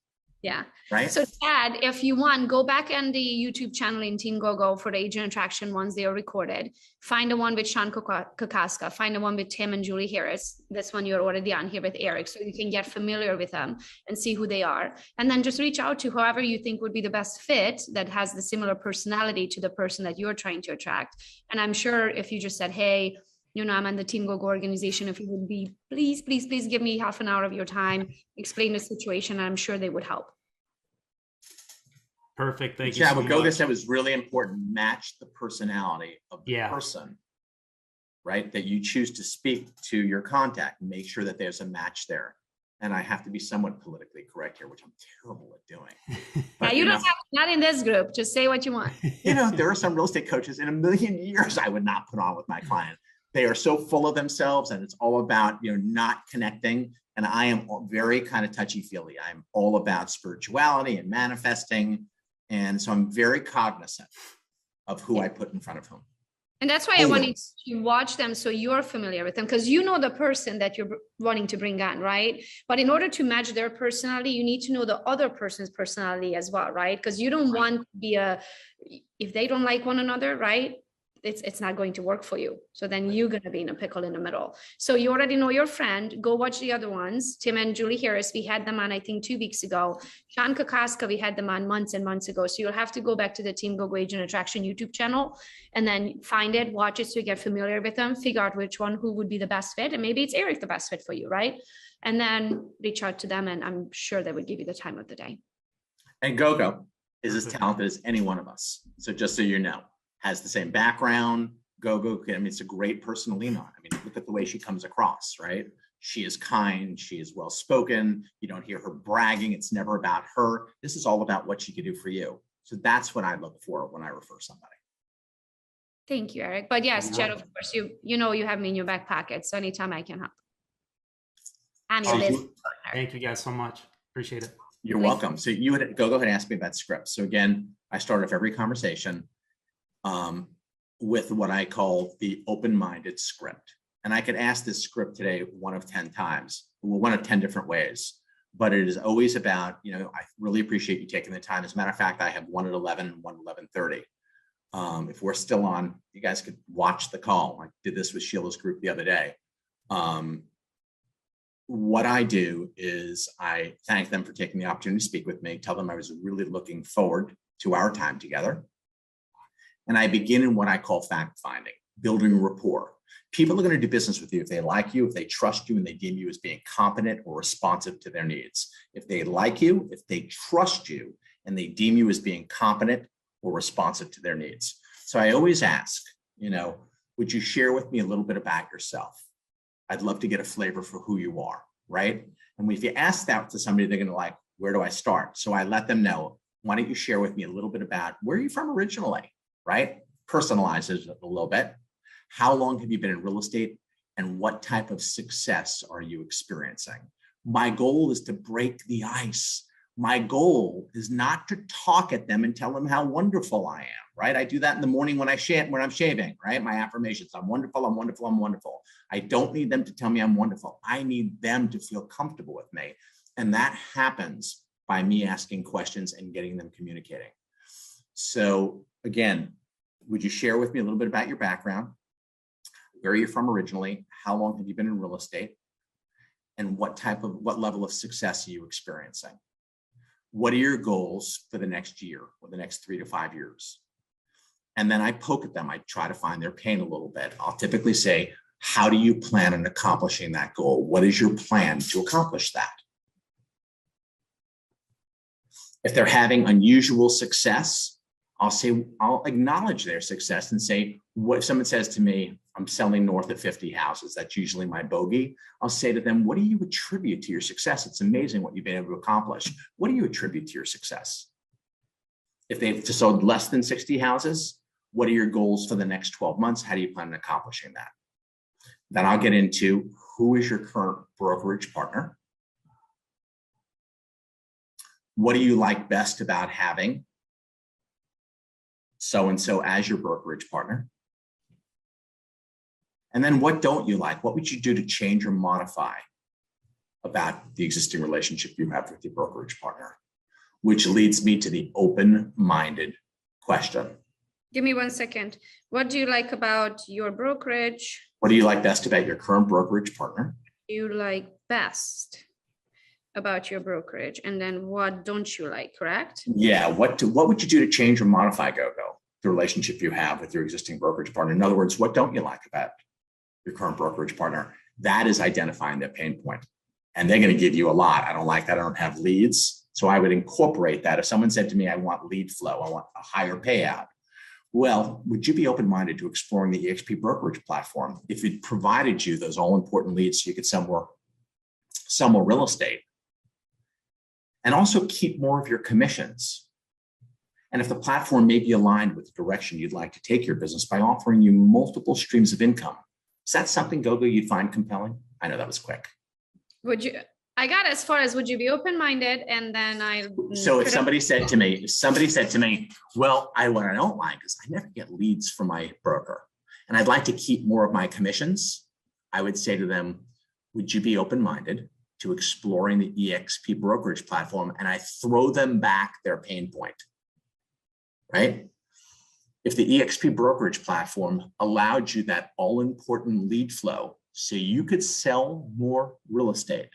Yeah. Right. So Chad, if you want, go back on the YouTube channel in Team Gogo for the agent attraction ones. They are recorded. Find the one with Sean Kokoska. Find the one with Tim and Julie Harris. This one you're already on here with Eric. So you can get familiar with them and see who they are. And then just reach out to whoever you think would be the best fit that has the similar personality to the person that you're trying to attract. And I'm sure if you just said, hey, I'm on the Team Gogo organization. If you would be, please give me half an hour of your time, explain the situation. I'm sure they would help. Perfect. Thank you. Yeah, what Gogo said was really important. Match the personality of the person, right? That you choose to speak to your contact. Make sure that there's a match there. And I have to be somewhat politically correct here, which I'm terrible at doing. But, yeah, you don't have, not in this group. Just say what you want. There are some real estate coaches in a million years I would not put on with my client. They are so full of themselves and it's all about, not connecting. And I am very kind of touchy-feely. I'm all about spirituality and manifesting. And so I'm very cognizant of who I put in front of whom. And that's why I wanted to watch them so you're familiar with them, because you know the person that you're wanting to bring on, right? But in order to match their personality, you need to know the other person's personality as well, right? Because you don't want to be if they don't like one another, right? It's not going to work for you. So then you're going to be in a pickle in the middle. So you already know your friend. Go watch the other ones. Tim and Julie Harris, we had them on, I think, 2 weeks ago. Sean Kokoska, we had them on months and months ago. So you'll have to go back to the Team Gogo Agent Attraction YouTube channel and then find it, watch it so you get familiar with them, figure out who would be the best fit. And maybe it's Eric the best fit for you, right? And then reach out to them and I'm sure they would give you the time of the day. And Gogo is as talented as any one of us. So just so you know. Has the same background. Gogo, it's a great person to lean on. Look at the way she comes across, right? She is kind. She is well-spoken. You don't hear her bragging. It's never about her. This is all about what she can do for you. So that's what I look for when I refer somebody. Thank you, Eric. But yes, Chad, of course, you have me in your back pocket. So anytime I can help. I'm your business partner. Thank you guys so much. Appreciate it. You're welcome. So Gogo had asked me about scripts. So again, I start off every conversation with what I call the open-minded script. And I could ask this script today 1 of 10 times, 1 of 10 different ways, but it is always about, I really appreciate you taking the time. As a matter of fact, I have 1 at 11 and 1 at 11:30. If we're still on, you guys could watch the call. I did this with Sheila's group the other day. What I do is I thank them for taking the opportunity to speak with me, tell them I was really looking forward to our time together. And I begin in what I call fact finding, building rapport. People are going to do business with you if they like you, if they trust you, and they deem you as being competent or responsive to their needs. If they like you, if they trust you, and they deem you as being competent or responsive to their needs. So I always ask, would you share with me a little bit about yourself? I'd love to get a flavor for who you are, right? And if you ask that to somebody, they're going to where do I start? So I let them know, why don't you share with me a little bit about where are you from originally? Right? Personalize it a little bit. How long have you been in real estate and what type of success are you experiencing? My goal is to break the ice. My goal is not to talk at them and tell them how wonderful I am, right? I do that in the morning when I'm shaving, right? My affirmations, I'm wonderful, I'm wonderful, I'm wonderful. I don't need them to tell me I'm wonderful. I need them to feel comfortable with me. And that happens by me asking questions and getting them communicating. So again, would you share with me a little bit about your background? Where are you from originally? How long have you been in real estate? And what level of success are you experiencing? What are your goals for the next year or the next 3 to 5 years? And then I poke at them. I try to find their pain a little bit. I'll typically say, how do you plan on accomplishing that goal? What is your plan to accomplish that? If they're having unusual success, I'll acknowledge their success and say, what if someone says to me, I'm selling north of 50 houses, that's usually my bogey. I'll say to them, what do you attribute to your success? It's amazing what you've been able to accomplish. What do you attribute to your success? If they've sold less than 60 houses, what are your goals for the next 12 months? How do you plan on accomplishing that? Then I'll get into who is your current brokerage partner? What do you like best about having so-and-so as your brokerage partner? And then what don't you like? What would you do to change or modify about the existing relationship you have with your brokerage partner? which leads me to the open-minded question. Give me 1 second. What do you like about your brokerage? What do you like best about your current brokerage partner? You like best about your brokerage, and then what don't you like, correct? Yeah, what would you do to change or modify Gogo, the relationship you have with your existing brokerage partner? In other words, what don't you like about your current brokerage partner? That is identifying their pain point. And they're going to give you a lot. I don't like that. I don't have leads. So I would incorporate that. If someone said to me, I want lead flow, I want a higher payout. Well, would you be open-minded to exploring the eXp brokerage platform if it provided you those all-important leads so you could sell more real estate? And also keep more of your commissions. And if the platform may be aligned with the direction you'd like to take your business by offering you multiple streams of income. Is that something, Gogo, you'd find compelling? I know that was quick. Would you? I got as far as would you be open-minded, and then So if somebody said to me, well, what I don't like is I never get leads from my broker, and I'd like to keep more of my commissions, I would say to them, would you be open-minded to exploring the eXp brokerage platform? And I throw them back their pain point, right? If the eXp brokerage platform allowed you that all-important lead flow so you could sell more real estate.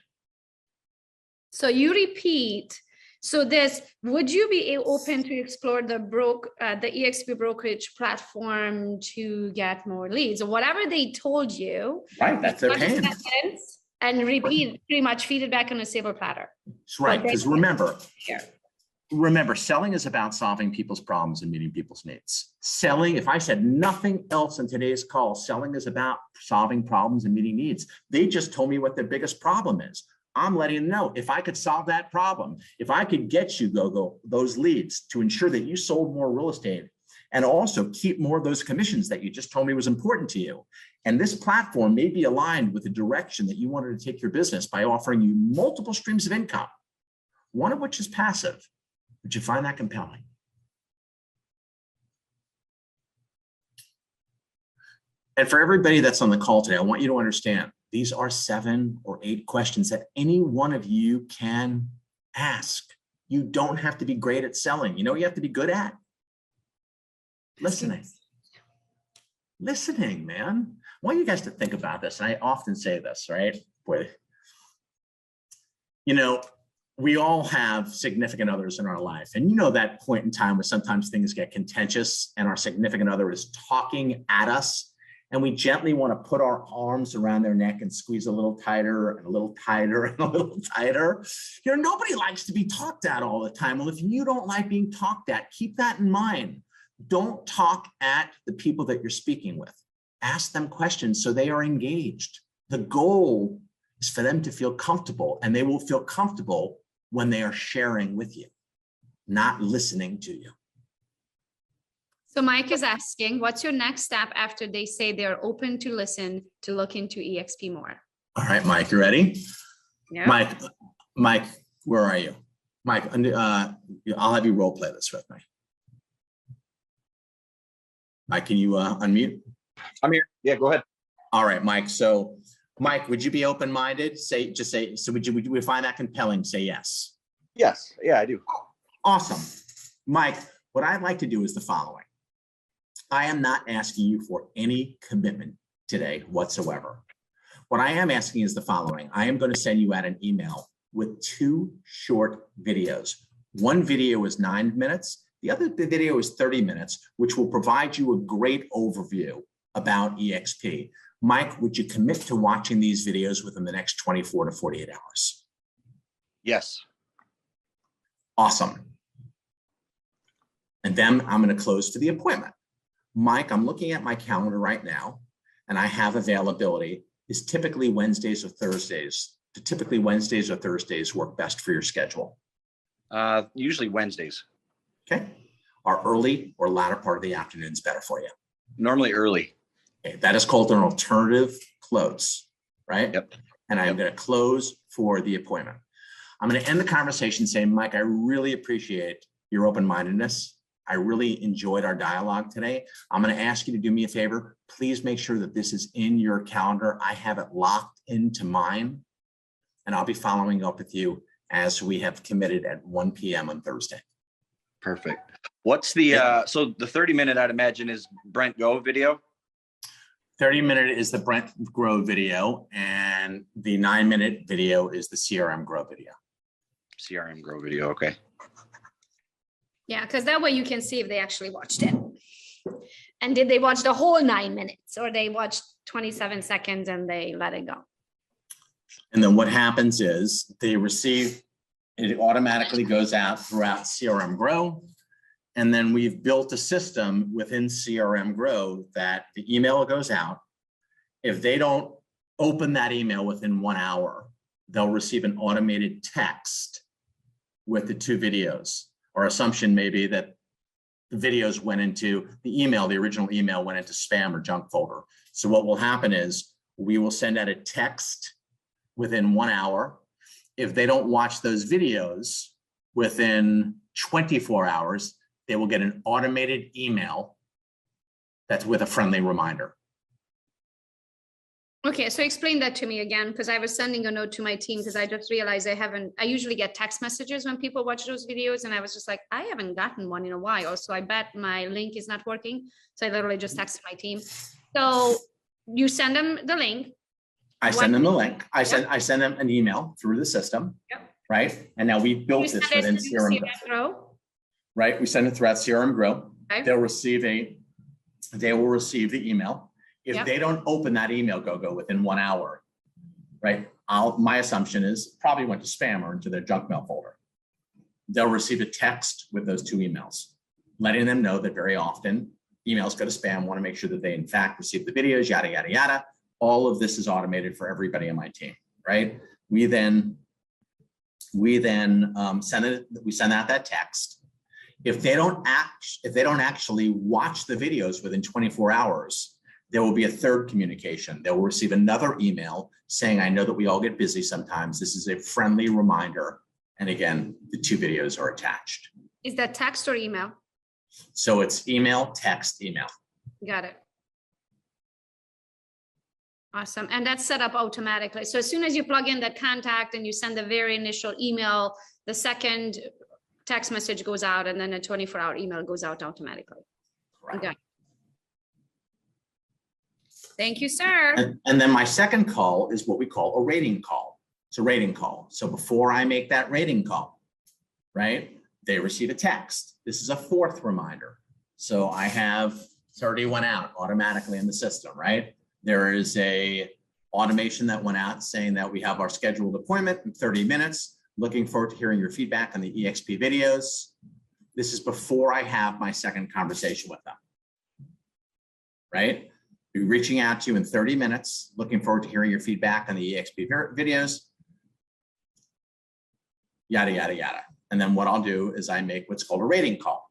So you repeat. So would you be open to explore the eXp brokerage platform to get more leads or whatever they told you? Right, that's their pain. And repeat, pretty much feed it back on a silver platter. That's right, because remember, selling is about solving people's problems and meeting people's needs. Selling, if I said nothing else in today's call, selling is about solving problems and meeting needs. They just told me what their biggest problem is. I'm letting them know if I could solve that problem, if I could get you, Gogo, those leads to ensure that you sold more real estate and also keep more of those commissions that you just told me was important to you. And this platform may be aligned with the direction that you wanted to take your business by offering you multiple streams of income, one of which is passive. Would you find that compelling? And for everybody that's on the call today, I want you to understand, these are 7 or 8 questions that any one of you can ask. You don't have to be great at selling. You know what you have to be good at? Listening. Listening, man. I want you guys to think about this. And I often say this, right? Boy, you know, we all have significant others in our life. And you know that point in time where sometimes things get contentious and our significant other is talking at us. And we gently want to put our arms around their neck and squeeze a little tighter and a little tighter and a little tighter. You know, nobody likes to be talked at all the time. Well, if you don't like being talked at, keep that in mind. Don't talk at the people that you're speaking with. Ask them questions so they are engaged. The goal is for them to feel comfortable, and they will feel comfortable when they are sharing with you, not listening to you. So Mike is asking, what's your next step after they say they're open to listen to look into eXp more? All right, Mike, you ready? Yeah. Mike, where are you? Mike, I'll have you role play this with me. Mike, can you unmute? I'm here. Yeah, go ahead. All right, Mike. So, Mike, would you be open-minded? So would you find that compelling? Say yes. Yes. Yeah, I do. Awesome. Mike, what I'd like to do is the following. I am not asking you for any commitment today whatsoever. What I am asking is the following. I am going to send you out an email with 2 short videos. One video is 9 minutes. The other video is 30 minutes, which will provide you a great overview about eXp. Mike, would you commit to watching these videos within the next 24 to 48 hours? Yes. Awesome. And then I'm going to close for the appointment. Mike, I'm looking at my calendar right now, and I have availability. Is typically Wednesdays or Thursdays. Do typically Wednesdays or Thursdays work best for your schedule? Usually Wednesdays. Okay. Are early or latter part of the afternoons better for you? Normally early. Okay. That is called an alternative close, right? Yep. And I'm going to close for the appointment. I'm going to end the conversation saying, Mike, I really appreciate your open-mindedness. I really enjoyed our dialogue today. I'm going to ask you to do me a favor. Please make sure that this is in your calendar. I have it locked into mine, and I'll be following up with you as we have committed at 1 p.m. on Thursday. Perfect. What's the, so the 30-minute, I'd imagine, is Brent Go video? 30-minute is the Brent Grow video, and the 9-minute video is the CRM Grow video. CRM Grow video, okay. Yeah, because that way you can see if they actually watched it. And did they watch the whole 9 minutes, or they watched 27 seconds and they let it go? And then what happens is they receive, it automatically goes out throughout CRM Grow. And then we've built a system within CRM Grow that the email goes out. If they don't open that email within 1 hour, they'll receive an automated text with the 2 videos. Our assumption may be that the videos went into the email, the original email went into spam or junk folder. So what will happen is we will send out a text within 1 hour. If they don't watch those videos within 24 hours, they will get an automated email that's with a friendly reminder. Okay, so explain that to me again, because I was sending a note to my team because I just realized I usually get text messages when people watch those videos, and I was just like, I haven't gotten one in a while. So I bet my link is not working. So I literally just texted my team. So you send them the link. I send them the link. I send them an email through the system, right? And now we built this within CRM Grow. Right, we send it throughout CRM Grow. Okay. They will receive the email. If they don't open that email, Gogo, within 1 hour, right? My assumption is probably went to spam or into their junk mail folder. They'll receive a text with those 2 emails, letting them know that very often emails go to spam, want to make sure that they in fact receive the videos, yada, yada, yada. All of this is automated for everybody on my team, right? We then send out that text. If they don't actually watch the videos within 24 hours, there will be a third communication. They will receive another email saying, I know that we all get busy sometimes. This is a friendly reminder. And again, the 2 videos are attached. Is that text or email? So it's email, text, email. Got it. Awesome. And that's set up automatically. So as soon as you plug in that contact and you send the very initial email, the second text message goes out, and then a 24-hour email goes out automatically. Right. Okay. Thank you, sir. And then my second call is what we call a rating call. It's a rating call. So before I make that rating call, right, they receive a text. This is a 4th reminder. So I have 30 went out automatically in the system, right? There is a automation that went out saying that we have our scheduled appointment in 30 minutes. Looking forward to hearing your feedback on the eXp videos. This is before I have my second conversation with them, right? Be reaching out to you in 30 minutes. Looking forward to hearing your feedback on the eXp videos, yada, yada, yada. And then what I'll do is I make what's called a rating call.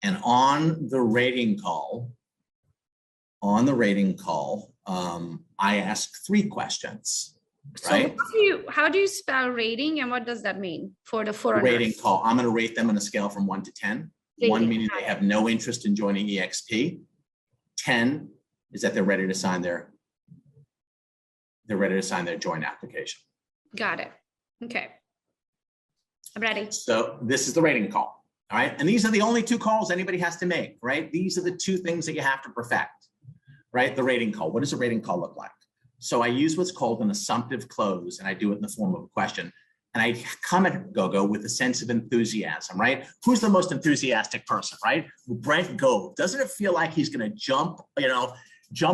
And on the rating call, I ask 3 questions. Right? So how do you spell rating, and what does that mean for the foreigner? Rating call. I'm going to rate them on a scale from 1 to 10. 1 meaning they have no interest in joining eXp. 10 is that they're ready to sign their join application. Got it. Okay. I'm ready. So this is the rating call. All right. And these are the only 2 calls anybody has to make, right? These are the 2 things that you have to perfect, right? The rating call. What does a rating call look like? So I use what's called an assumptive close, and I do it in the form of a question. And I come at Gogo with a sense of enthusiasm, right? Who's the most enthusiastic person, right? Brent Go. Doesn't it feel like he's going to jump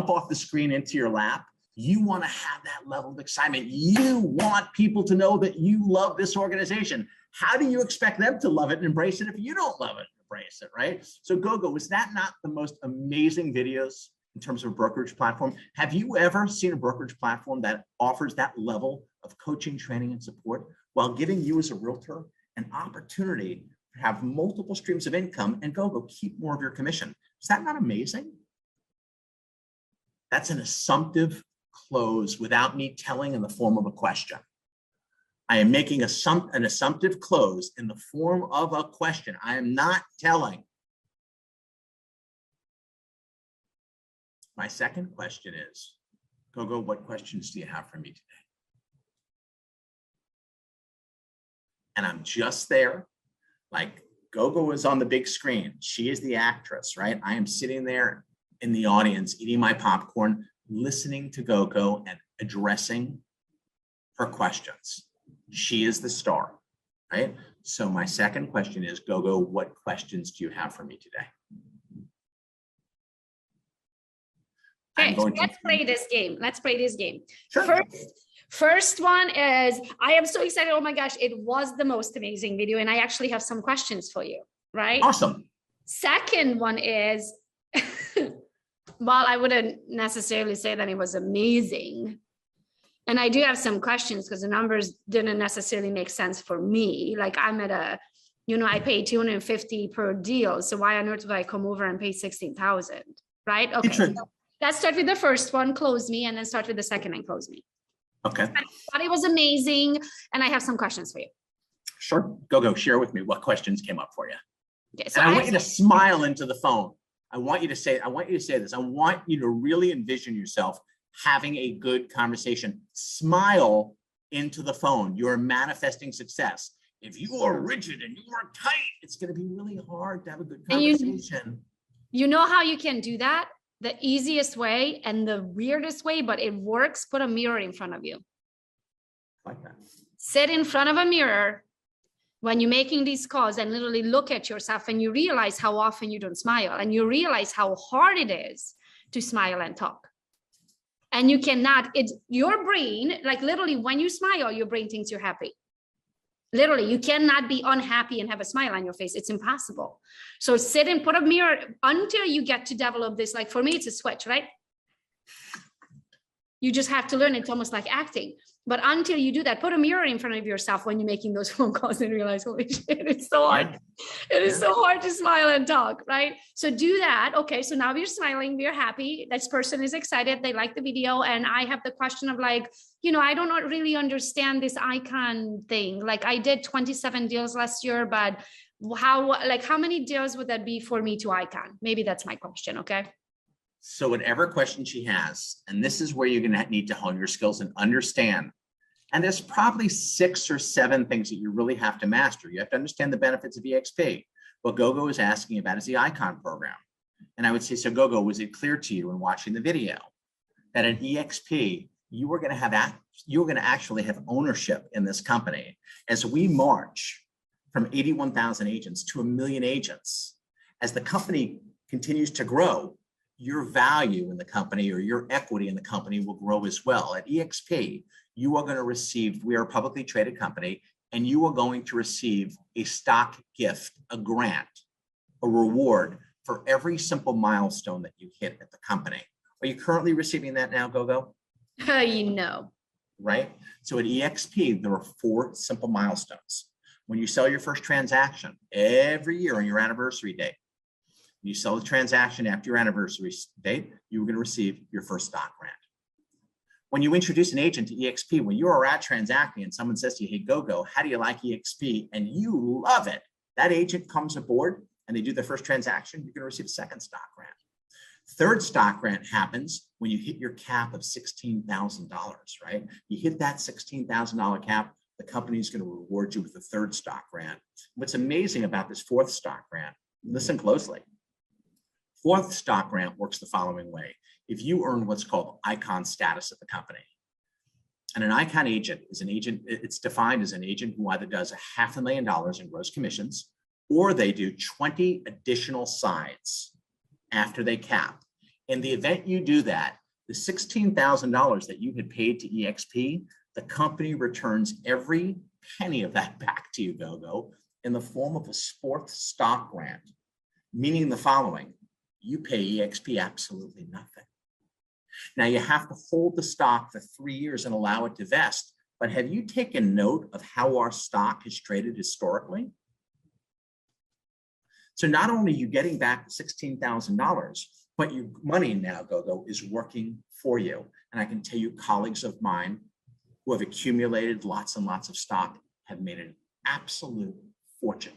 off the screen into your lap? You want to have that level of excitement. You want people to know that you love this organization. How do you expect them to love it and embrace it if you don't love it and embrace it, right? So Gogo, is that not the most amazing videos in terms of a brokerage platform? Have you ever seen a brokerage platform that offers that level of coaching, training, and support while giving you as a realtor an opportunity to have multiple streams of income and Gogo keep more of your commission? Is that not amazing? That's an assumptive close without me telling in the form of a question. I am making an assumptive close in the form of a question. I am not telling. My second question is, Gogo, what questions do you have for me today? and I'm just there. Like Gogo is on the big screen. She is the actress, right? I am sitting there in the audience, eating my popcorn, listening to Gogo and addressing her questions. She is the star, right? So my second question is, Gogo, what questions do you have for me today? Okay, so let's play this game. Let's play this game. Sure. First one is, I am so excited. Oh my gosh, it was the most amazing video. And I actually have some questions for you, right? Awesome. Second one is, well, I wouldn't necessarily say that it was amazing. And I do have some questions because the numbers didn't necessarily make sense for me. Like I'm at a, I pay $250 per deal. So why on earth would I come over and pay 16,000, right? Okay. So let's start with the first one, close me, and then start with the second and close me. Okay. I thought it was amazing. And I have some questions for you. Sure. Gogo, share with me what questions came up for you. Okay. So and I want you to smile into the phone. I want you to say this. I want you to really envision yourself having a good conversation. Smile into the phone. You're manifesting success. If you are rigid and you are tight, it's going to be really hard to have a good conversation. You know how you can do that? The easiest way and the weirdest way, but it works. Put a mirror in front of you. Like that. Sit in front of a mirror when you're making these calls and literally look at yourself, and you realize how often you don't smile, and you realize how hard it is to smile and talk. And you cannot, it's your brain, like literally when you smile, your brain thinks you're happy. Literally, you cannot be unhappy and have a smile on your face. It's impossible. So sit and put a mirror until you get to develop this. Like for me, it's a switch, right? You just have to learn. It's almost like acting. But until you do that, put a mirror in front of yourself when you're making those phone calls and realize, holy shit, it's so hard. It is so hard to smile and talk, right? So do that. Okay, so now we're smiling, we're happy. This person is excited. They like the video. And I have the question of like, I don't really understand this icon thing. Like I did 27 deals last year, but how many deals would that be for me to icon? Maybe that's my question, okay? So whatever question she has, and this is where you're going to need to hone your skills and understand. And there's probably 6 or 7 things that you really have to master. You have to understand the benefits of eXp. What Gogo is asking about is the icon program. And I would say, so Gogo, was it clear to you in watching the video that at eXp, you were going to actually have ownership in this company as we march from 81,000 agents to 1 million agents? As the company continues to grow, your value in the company or your equity in the company will grow as well. At eXp, you are going to receive, we are a publicly traded company, and you are going to receive a stock gift, a grant, a reward for every simple milestone that you hit at the company. Are you currently receiving that now, Gogo? Right? So at eXp, there are 4 simple milestones. When you sell your first transaction every year on your anniversary date, you sell the transaction after your anniversary date, you're going to receive your first stock grant. When you introduce an agent to eXp, when you are out transacting and someone says to you, hey, Gogo, how do you like eXp? And you love it. That agent comes aboard and they do their first transaction, you're going to receive a second stock grant. Third stock grant happens when you hit your cap of $16,000, right? You hit that $16,000 cap, the company is going to reward you with a third stock grant. What's amazing about this fourth stock grant, listen closely. Fourth stock grant works the following way. If you earn what's called icon status at the company, and an icon agent is an agent, it's defined as an agent who either does $500,000 in gross commissions, or they do 20 additional sides after they cap. In the event you do that, the $16,000 that you had paid to eXp, the company returns every penny of that back to you, Gogo, in the form of a fourth stock grant, meaning the following. You pay eXp absolutely nothing. Now you have to hold the stock for 3 years and allow it to vest, but have you taken note of how our stock has traded historically? So not only are you getting back the $16,000, but your money now, Gogo, is working for you. And I can tell you colleagues of mine who have accumulated lots and lots of stock have made an absolute fortune.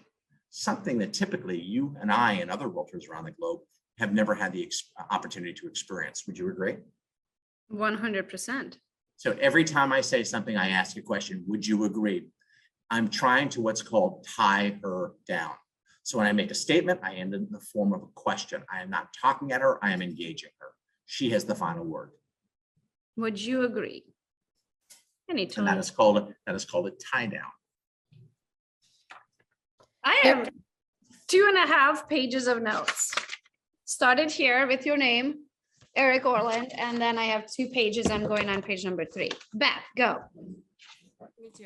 Something that typically you and I and other realtors around the globe have never had the opportunity to experience. Would you agree? 100%. So every time I say something, I ask a question, would you agree? I'm trying to what's called tie her down. So when I make a statement, I end it in the form of a question. I am not talking at her, I am engaging her. She has the final word. Would you agree? And that is called a tie down. I have 2.5 pages of notes. Started here with your name, Eric Orland, and then I have 2 pages. I'm going on page number 3. Beth, go. Me too.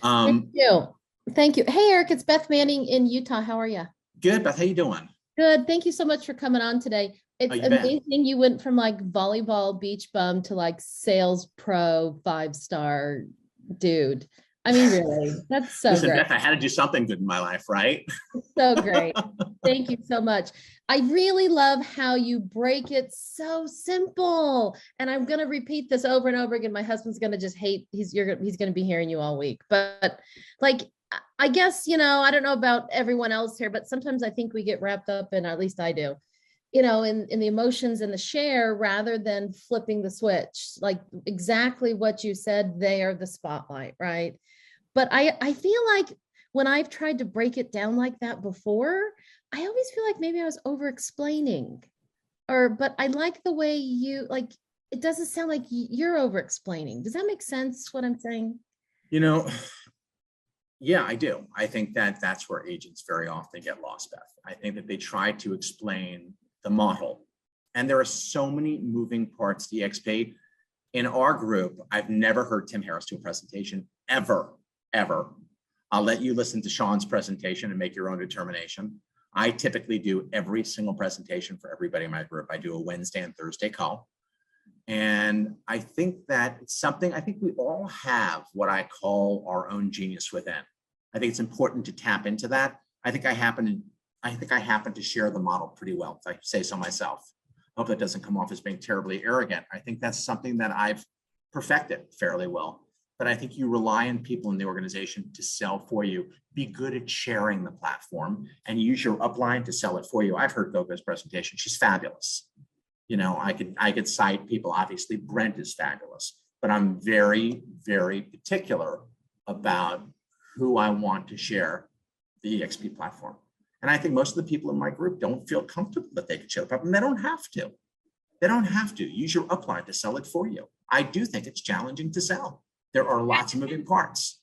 Thank you. Thank you. Hey, Eric, it's Beth Manning in Utah. How are you? Good, Beth. How you doing? Good. Thank you so much for coming on today. It's amazing. You went from like volleyball beach bum to like sales pro 5-star dude. I mean, really, that's so Listen, great. Beth, I had to do something good in my life, right? So great. Thank you so much. I really love how you break it so simple. And I'm going to repeat this over and over again. My husband's going to just hate, he's going to be hearing you all week, but like, I guess, you know, I don't know about everyone else here, but sometimes I think we get wrapped up in, or at least I do, you know, in the emotions and the share rather than flipping the switch, like exactly what you said, they are the spotlight, right? But I feel like when I've tried to break it down like that before, I always feel like maybe I was over explaining, but I like the way you, like, it doesn't sound like you're over explaining. Does that make sense what I'm saying? You know, yeah, I do. I think that that's where agents very often get lost, Beth. I think that they try to explain the model, and there are so many moving parts to eXp. In our group, I've never heard Tim Harris do a presentation ever. I'll let you listen to Sean's presentation and make your own determination. I typically do every single presentation for everybody in my group. I do a Wednesday and Thursday call. And I think that it's something, I think we all have what I call our own genius within. I think it's important to tap into that. I think I happen to share the model pretty well, if I say so myself. I hope that doesn't come off as being terribly arrogant. I think that's something that I've perfected fairly well. But I think you rely on people in the organization to sell for you. Be good at sharing the platform and use your upline to sell it for you. I've heard Gogo's presentation. She's fabulous. You know, I could cite people. Obviously, Brent is fabulous, but I'm very, very particular about who I want to share the eXp platform. And I think most of the people in my group don't feel comfortable that they can share the platform. They don't have to. They don't have to. Use your upline to sell it for you. I do think it's challenging to sell. There are lots of moving parts.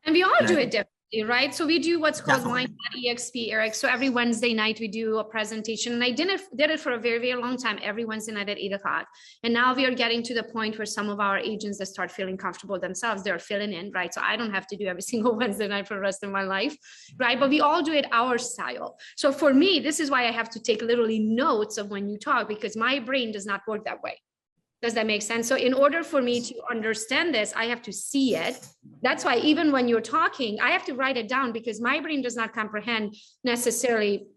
And we all do it differently, right? So we do what's called Wine eXp, Eric. So every Wednesday night we do a presentation, and I did it for a very, very long time, every Wednesday night at 8 o'clock. And now we are getting to the point where some of our agents that start feeling comfortable themselves, they're filling in, right? So I don't have to do every single Wednesday night for the rest of my life, right? But we all do it our style. So for me, this is why I have to take literally notes of when you talk, because my brain does not work that way. Does that make sense? So in order for me to understand this, I have to see it. That's why even when you're talking, I have to write it down, because my brain does not comprehend necessarily.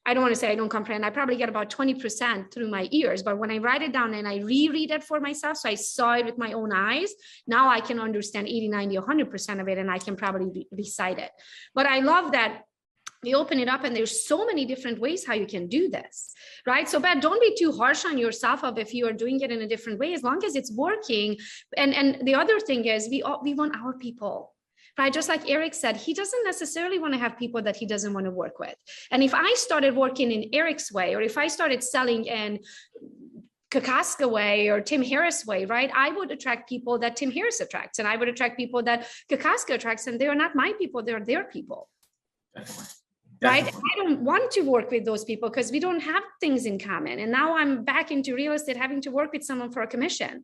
I don't want to say I don't comprehend. I probably get about 20% through my ears, but when I write it down and I reread it for myself, so I saw it with my own eyes, now I can understand 80, 90, 100% of it, and I can probably recite it. But I love that we open it up, and there's so many different ways how you can do this, right? So, but don't be too harsh on yourself of if you are doing it in a different way, as long as it's working. And the other thing is we want our people, right? Just like Eric said, he doesn't necessarily want to have people that he doesn't want to work with. And if I started working in Eric's way, or if I started selling in Kakaska way or Tim Harris way, right? I would attract people that Tim Harris attracts, and I would attract people that Kakaska attracts, and they are not my people, they're their people. Right? I don't want to work with those people because we don't have things in common. And now I'm back into real estate, having to work with someone for a commission.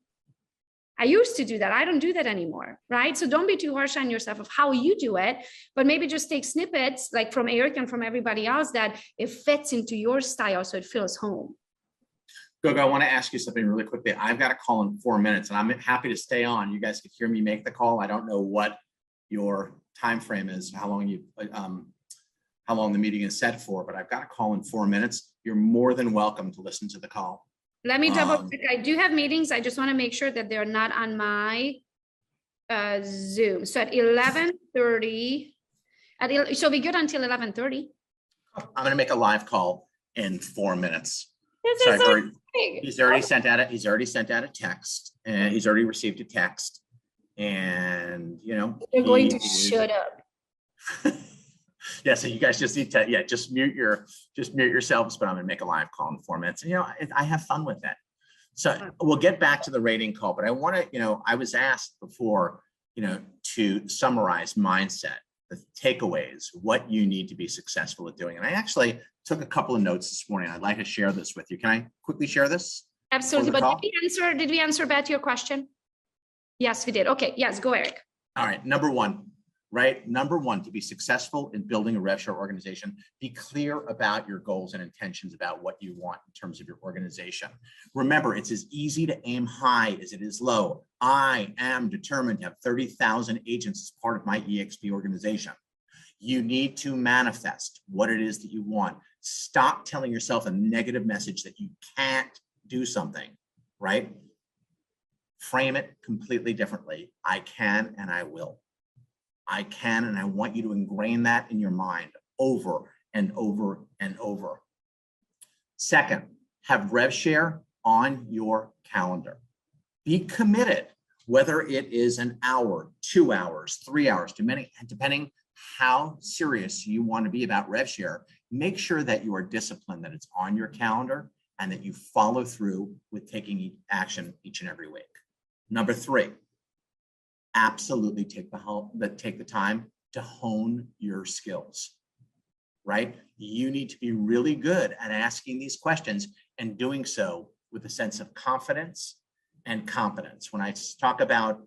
I used to do that. I don't do that anymore. Right? So don't be too harsh on yourself of how you do it, but maybe just take snippets like from Eric and from everybody else that it fits into your style, so it feels home. Gogo, I want to ask you something really quickly. I've got a call in 4 minutes, and I'm happy to stay on. You guys could hear me make the call. I don't know what your time frame is, how long the meeting is set for, but I've got a call in 4 minutes. You're more than welcome to listen to the call. Let me double check. I do have meetings. I just want to make sure that they're not on my Zoom. So at 11:30, so be good until 11:30. I'm going to make a live call in 4 minutes. This He's already sent out a text, and he's already received a text. And, you know, You're going to shut up. Yeah, so you guys just need to, just mute yourselves, but I'm gonna make a live call in 4 minutes. And, you know, I have fun with that. So we'll get back to the rating call, but I want to, you know, I was asked before, you know, to summarize mindset, the takeaways, what you need to be successful at doing. And I actually took a couple of notes this morning. I'd like to share this with you. Can I quickly share this? Absolutely. But did we answer Beth your question? Yes, we did. Okay. Yes, go Eric. All right. Number one, right? Number one, to be successful in building a rev share organization, be clear about your goals and intentions about what you want in terms of your organization. Remember, it's as easy to aim high as it is low. I am determined to have 30,000 agents as part of my eXp organization. You need to manifest what it is that you want. Stop telling yourself a negative message that you can't do something, right? Frame it completely differently. I can and I will. I can, and I want you to ingrain that in your mind over and over and over. Second, have rev share on your calendar. Be committed, whether it is an hour, 2 hours, 3 hours, depending how serious you want to be about rev share. Make sure that you are disciplined, that it's on your calendar, and that you follow through with taking action each and every week. Number three, absolutely take the time to hone your skills, right? You need to be really good at asking these questions and doing so with a sense of confidence and competence. When I talk about,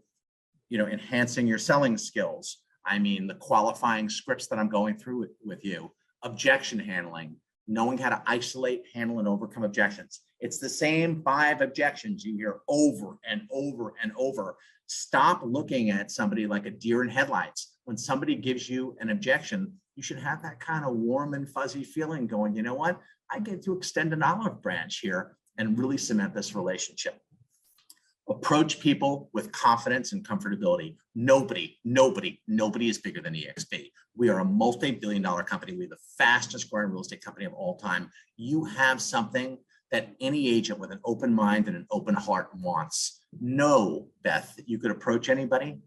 you know, enhancing your selling skills, I mean the qualifying scripts that I'm going through with you, objection handling, knowing how to isolate, handle, and overcome objections. It's the same 5 objections you hear over and over and over. Stop looking at somebody like a deer in headlights. When somebody gives you an objection, you should have that kind of warm and fuzzy feeling going, you know what? I get to extend an olive branch here and really cement this relationship. Approach people with confidence and comfortability. Nobody is bigger than eXp. We are a multi-billion-dollar company. We're the fastest growing real estate company of all time. You have something that any agent with an open mind and an open heart wants. Know, Beth, that you could approach anybody,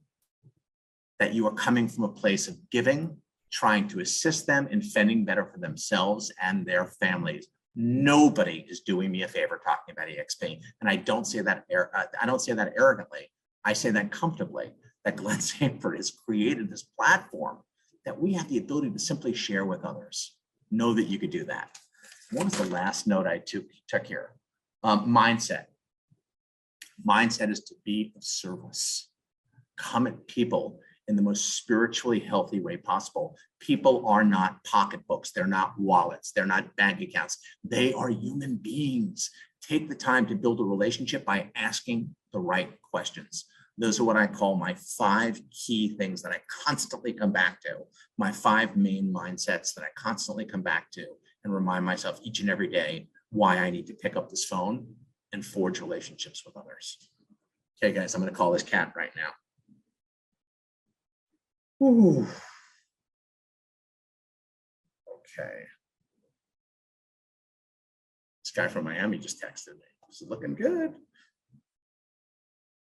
that you are coming from a place of giving, trying to assist them in fending better for themselves and their families. Nobody is doing me a favor talking about eXp, and I don't say that arrogantly. I say that comfortably. That Glenn Sanford has created this platform that we have the ability to simply share with others. Know that you could do that. What was the last note I took here? Mindset. Mindset is to be of service. Come at people in the most spiritually healthy way possible. People are not pocketbooks. They're not wallets. They're not bank accounts. They are human beings. Take the time to build a relationship by asking the right questions. Those are what I call my 5 key things that I constantly come back to, my 5 main mindsets that I constantly come back to and remind myself each and every day why I need to pick up this phone and forge relationships with others. Okay, guys, I'm going to call this cat right now. Ooh. Okay. This guy from Miami just texted me. This is looking good.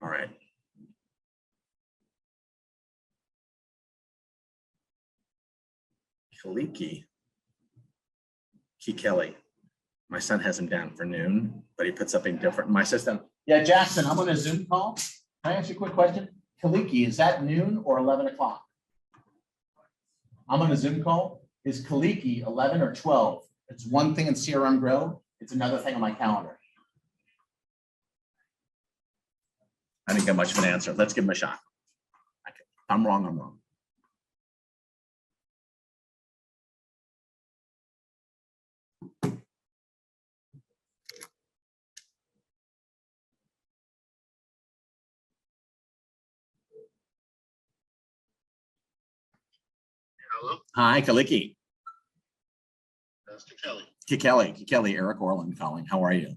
All right. Kelly. My son has him down for noon, but he put something different in my system. Yeah, Jackson, I'm on a Zoom call. Can I ask you a quick question? Kaliki, is that noon or 11 o'clock? I'm on a Zoom call. Is Kaliki 11 or 12? It's one thing in CRM Grow. It's another thing on my calendar. I didn't get much of an answer. Let's give him a shot. Okay. I'm wrong. I'm wrong. Hello. Hi, Kaliki. That's Kikeli. Kikeli, Eric Orland calling. How are you?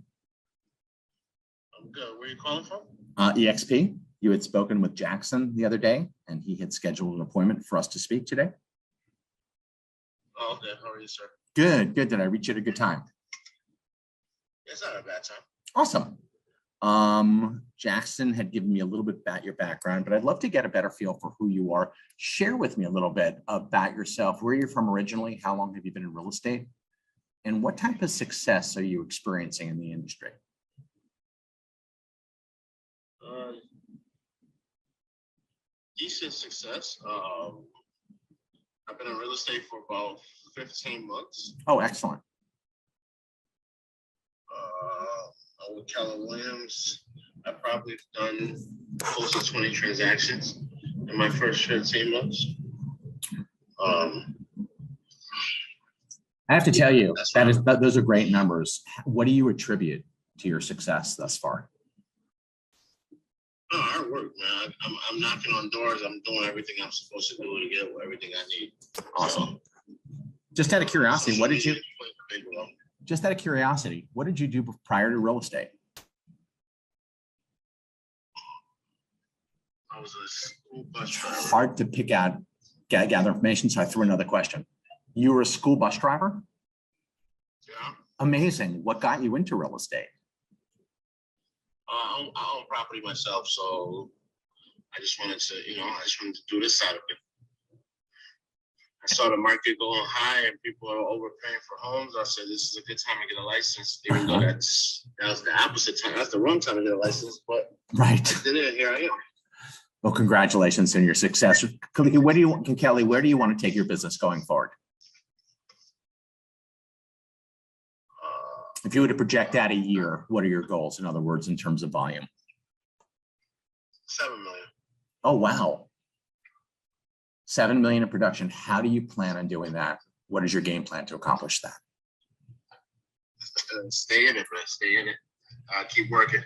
I'm good. Where are you calling from? eXp. You had spoken with Jackson the other day, and he had scheduled an appointment for us to speak today. Oh, okay. How are you, sir? Good, good. Did I reach you at a good time? It's not a bad time. Awesome. Jackson had given me a little bit about your background, but I'd love to get a better feel for who you are. Share with me a little bit about yourself, where you're from originally, how long have you been in real estate, and what type of success are you experiencing in the industry? Decent success. I've been in real estate for about 15 months. Oh, excellent. With Keller Williams, I've probably done close to 20 transactions in my first 15 months. I have to tell you, those are great numbers. What do you attribute to your success thus far? Oh, hard work, man. I'm knocking on doors. I'm doing everything I'm supposed to do to get everything I need. Awesome. Just out of curiosity, what did you? Just out of curiosity, what did you do prior to real estate? I was a school bus driver. Hard to pick out, gather information, so I threw another question. You were a school bus driver? Yeah. Amazing. What got you into real estate? I own property myself, so I just wanted to, do this side of it. I saw the market going high and people are overpaying for homes. I said, this is a good time to get a license, even though that was the opposite time. That's the wrong time to get a license, but right. I did it, and here I am. Well, congratulations on your success. Kelly, where do you want to take your business going forward? If you were to project out a year, what are your goals? In other words, in terms of volume? 7 million. Oh, wow. 7 million in production. How do you plan on doing that? What is your game plan to accomplish that? Stay in it, man. Stay in it. Keep working.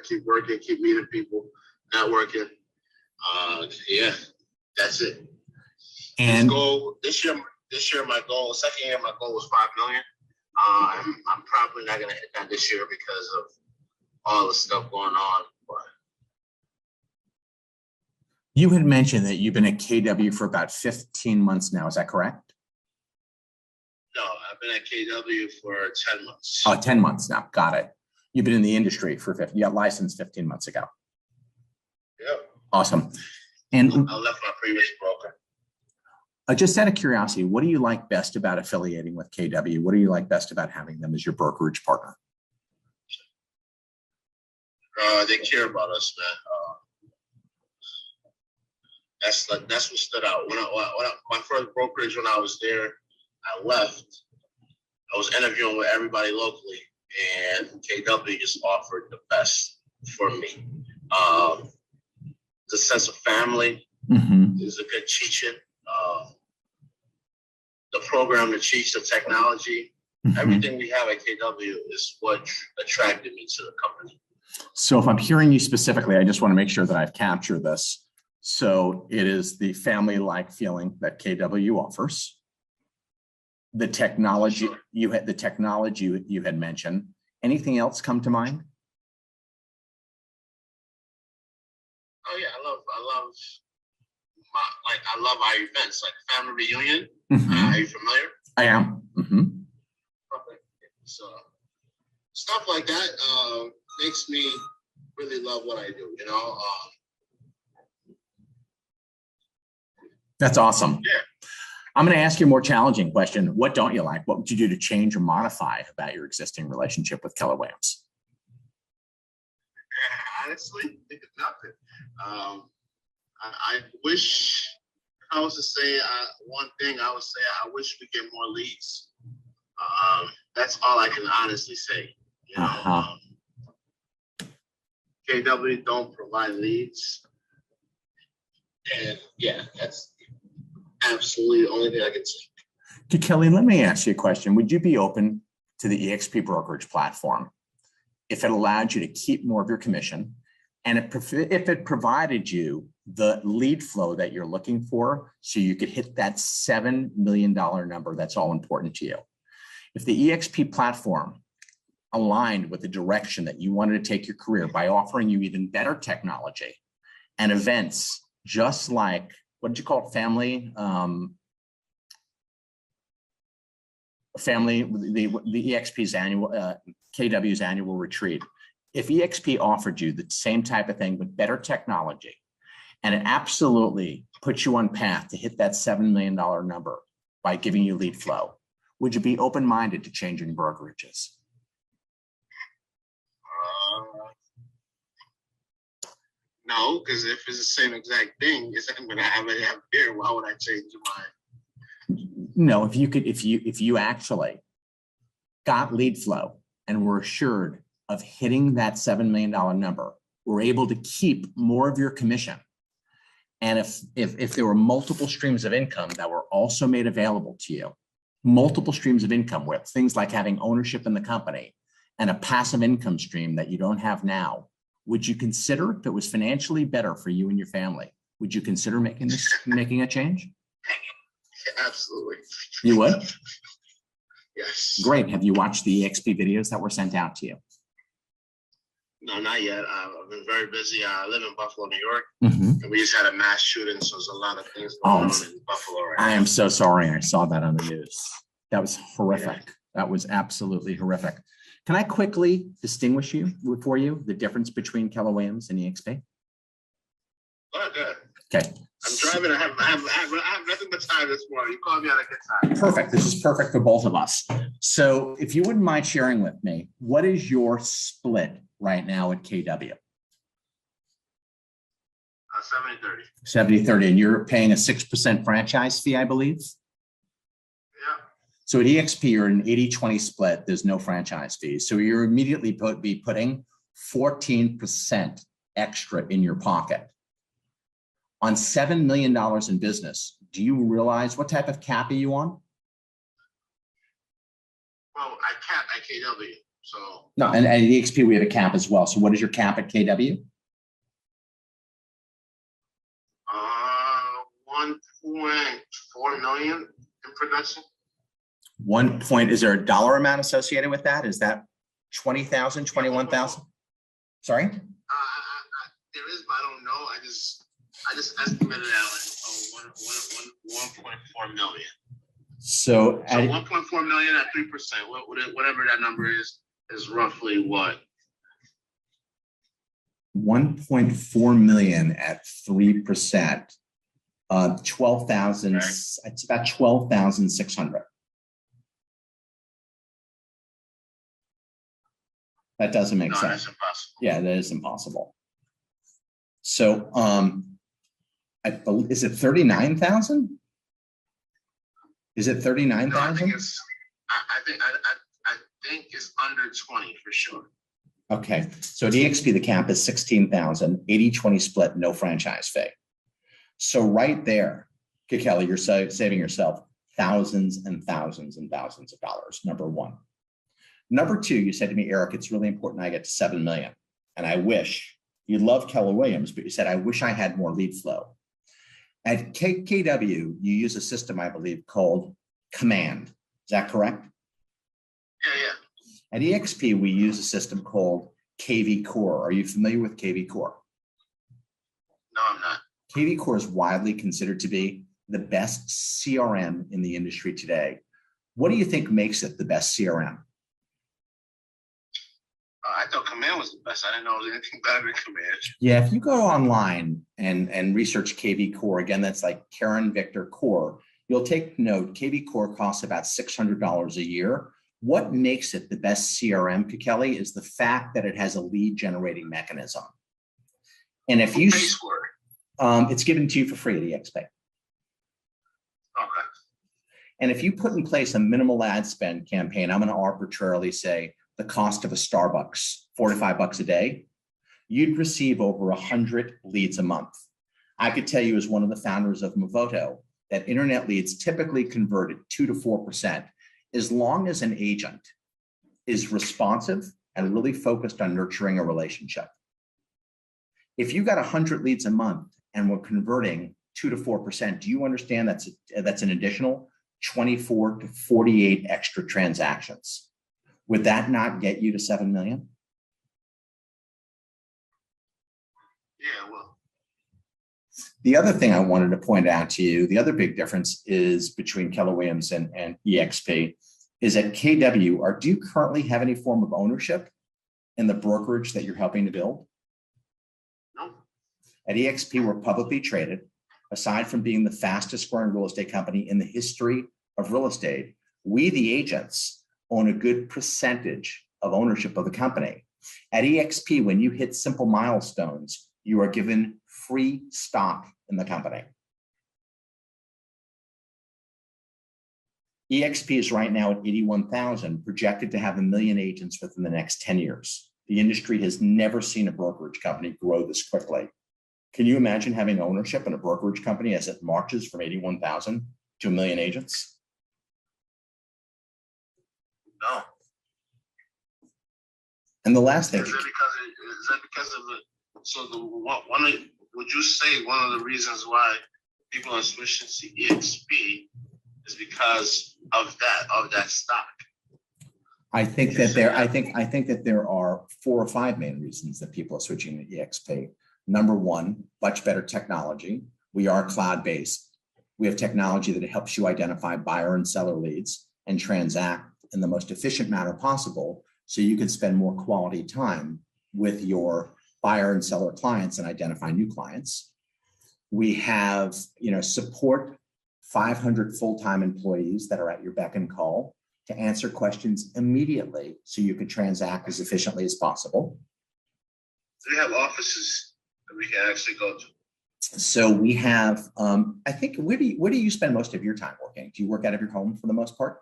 Keep working. Keep meeting people. Networking. Yeah, that's it. And this year, my goal. Second year, my goal was 5 million. I'm probably not gonna hit that this year because of all the stuff going on. But you had mentioned that you've been at KW for about 15 months now. Is that correct? No, I've been at KW for 10 months. Oh, 10 months now. Got it. You've been in the industry for 50. You got licensed 15 months ago. Yeah. Awesome. And I left my previous broker. Just out of curiosity, what do you like best about affiliating with KW? What do you like best about having them as your brokerage partner? They care about us, man. That's what stood out. When my first brokerage, when I was there, I left. I was interviewing with everybody locally, and KW just offered the best for me. The sense of family is a good teaching. The program to teach the technology, everything we have at KW is what attracted me to the company. So if I'm hearing you specifically, I just want to make sure that I've captured this. So it is the family-like feeling that KW offers. The technology you had mentioned. Anything else come to mind? Oh yeah, I love our events, like family reunion. Are you familiar? I am. Okay. So stuff like that makes me really love what I do. That's awesome. Yeah. I'm going to ask you a more challenging question. What don't you like? What would you do to change or modify about your existing relationship with Keller Williams? Honestly, nothing. I wish I was to say one thing. I would say I wish we get more leads. That's all I can honestly say. KW don't provide leads, and yeah, that's absolutely the only thing I can say. Kelly, let me ask you a question. Would you be open to the eXp brokerage platform if it allowed you to keep more of your commission, and if it provided you the lead flow that you're looking for so you could hit that $7 million number that's all important to you? If the eXp platform aligned with the direction that you wanted to take your career by offering you even better technology and events, just like, what did you call it? The eXp's annual, KW's annual retreat. if eXp offered you the same type of thing with better technology, and it absolutely puts you on path to hit that $7 million number by giving you lead flow, would you be open-minded to changing brokerages? No, because if it's the same exact thing, it's I'm gonna have beer. Why would I change mine? No, if you actually got lead flow and were assured of hitting that $7 million number, were able to keep more of your commission. And if there were multiple streams of income that were also made available to you, multiple streams of income with things like having ownership in the company and a passive income stream that you don't have now, would you consider, if it was financially better for you and your family, would you consider making a change? Absolutely. You would? Yes. Great. Have you watched the eXp videos that were sent out to you? No, not yet. I've been very busy. I live in Buffalo, New York, Mm-hmm. and we just had a mass shooting, so there's a lot of things going on in Buffalo right now. I am so sorry. I saw that on the news. That was horrific. Yeah. That was absolutely horrific. Can I quickly distinguish for you the difference between Keller Williams and eXp? Oh, good. Okay. I'm driving. I have nothing but time this morning. You called me at a good time. Perfect. This is perfect for both of us. So if you wouldn't mind sharing with me, what is your split right now at KW? 70-30. 70-30, and you're paying a 6% franchise fee, I believe? Yeah. So at eXp, you're an 80-20 split. There's no franchise fees. So you're immediately be putting 14% extra in your pocket. On $7 million in business, do you realize what type of cap are you on? Well, I cap at KW, so. No, and at eXp, we have a cap as well. So what is your cap at KW? 1.4 million in production. Is there a dollar amount associated with that? Is that 20,000, 21,000? Sorry? There is, but I don't know. I just estimated at like 1.4 million. So 1.4 million at 3%, whatever that number is roughly what? 1.4 million at 3%. 12,000. Okay. It's about 12,600. That doesn't make sense. That's impossible. Yeah, that is impossible. So, is it 39,000? Is it 39,000? No, I think it's under 20 for sure. Okay, so at eXp, the cap is 16,000, 80-20 split, no franchise fee. So right there, Kelly, you're saving yourself thousands and thousands and thousands of dollars, number one. Number two, you said to me, Eric, it's really important I get to 7 million. And I wish, you love Keller Williams, but you said, I wish I had more lead flow. At KW, you use a system, I believe, called Command. Is that correct? Yeah. At eXp, we use a system called KV Core. Are you familiar with KV Core? No, I'm not. KV Core is widely considered to be the best CRM in the industry today. What do you think makes it the best CRM? I thought Command was the best. I didn't know there was anything better than Command. Yeah, if you go online and research KV Core, again, that's like Karen Victor Core, you'll take note, KV Core costs about $600 a year. What makes it the best CRM, Kelly, is the fact that it has a lead generating mechanism. And if you, it's given to you for free at eXp. Okay. And if you put in place a minimal ad spend campaign, I'm going to arbitrarily say the cost of a Starbucks, $4 to $5 a day, you'd receive over 100 leads a month. I could tell you as one of the founders of Movoto that internet leads typically converted 2 to 4%, as long as an agent is responsive and really focused on nurturing a relationship. If you got 100 leads a month and we're converting 2 to 4%, do you understand that's an additional 24 to 48 extra transactions? Would that not get you to 7 million? Yeah, well. The other thing I wanted to point out to you, the other big difference is between Keller Williams and eXp is at KW, do you currently have any form of ownership in the brokerage that you're helping to build? No. At eXp, we're publicly traded. Aside from being the fastest growing real estate company in the history of real estate, we, the agents, own a good percentage of ownership of the company. At eXp, when you hit simple milestones, you are given free stock in the company. eXp is right now at 81,000, projected to have 1 million agents within the next 10 years. The industry has never seen a brokerage company grow this quickly. Can you imagine having ownership in a brokerage company as it marches from 81,000 to 1 million agents? No. And the last thing. Is that because of the, so the one of, would you say one of the reasons why people are switching to eXp is because of that stock? I think that there are 4 or 5 main reasons that people are switching to eXp. Number one, much better technology. We are cloud-based. We have technology that helps you identify buyer and seller leads and transact in the most efficient manner possible, so you can spend more quality time with your buyer and seller clients and identify new clients. We have, support 500 full-time employees that are at your beck and call to answer questions immediately so you can transact as efficiently as possible. Do you have offices that we can actually go to? So we have, I think, where do you spend most of your time working? Do you work out of your home for the most part?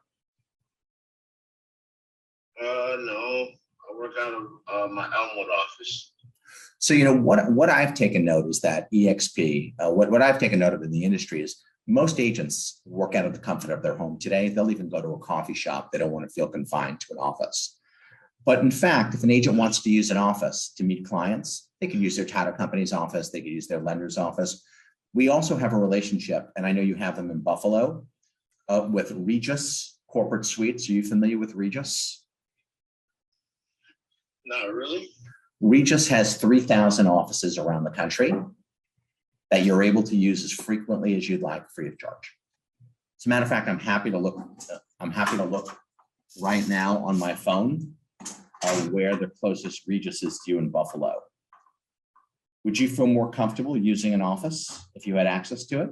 No, I work out of my Elmwood office. So, what I've taken note is that eXp, what I've taken note of in the industry is most agents work out of the comfort of their home today. They'll even go to a coffee shop. They don't want to feel confined to an office. But in fact, if an agent wants to use an office to meet clients, they can use their title company's office. They could use their lender's office. We also have a relationship, and I know you have them in Buffalo, with Regus Corporate Suites. Are you familiar with Regus? Not really. Regus has 3,000 offices around the country that you're able to use as frequently as you'd like, free of charge. As a matter of fact, I'm happy to look right now on my phone where the closest Regus is to you in Buffalo. Would you feel more comfortable using an office if you had access to it?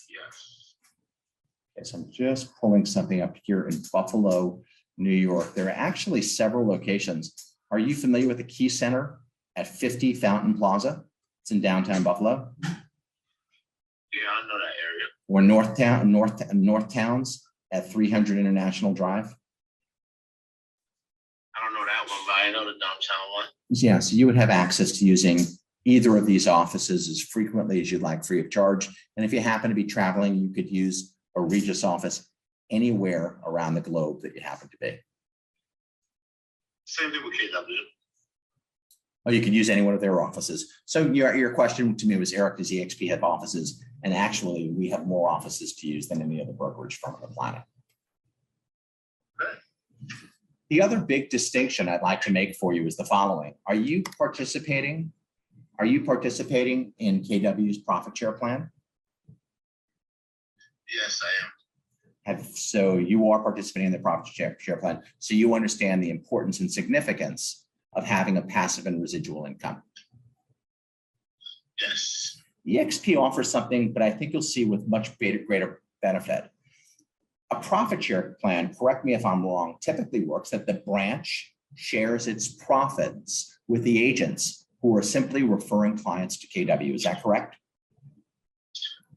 Yes. Okay, so I'm just pulling something up here in Buffalo, New York. There are actually several locations. Are you familiar with the Key Center at 50 Fountain Plaza? It's in downtown Buffalo. Yeah, I know that area. Or North Towns at 300 International Drive. I don't know that one, but I know the downtown one. Yeah, so you would have access to using either of these offices as frequently as you'd like, free of charge. And if you happen to be traveling, you could use a Regus office anywhere around the globe that you happen to be. Same thing with KW. Or you could use any one of their offices. So your question to me was, Eric, does eXp have offices? And actually, we have more offices to use than any other brokerage firm on the planet. Okay. The other big distinction I'd like to make for you is the following. Are you participating in KW's profit share plan? Yes, I am. So you are participating in the profit share plan. So you understand the importance and significance of having a passive and residual income. Yes. eXp offers something, but I think you'll see with much greater benefit. A profit share plan, correct me if I'm wrong, typically works that the branch shares its profits with the agents who are simply referring clients to KW. Is that correct?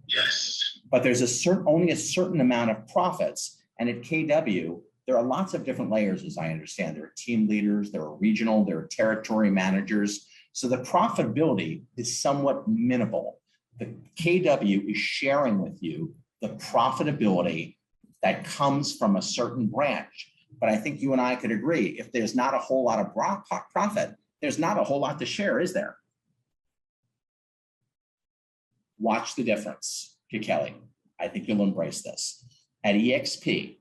Yes. But there's only a certain amount of profits. And at KW, there are lots of different layers, as I understand. There are team leaders, there are regional, there are territory managers. So the profitability is somewhat minimal. The KW is sharing with you the profitability that comes from a certain branch. But I think you and I could agree, if there's not a whole lot of profit, there's not a whole lot to share, is there? Watch the difference, Kelly. I think you'll embrace this. At eXp,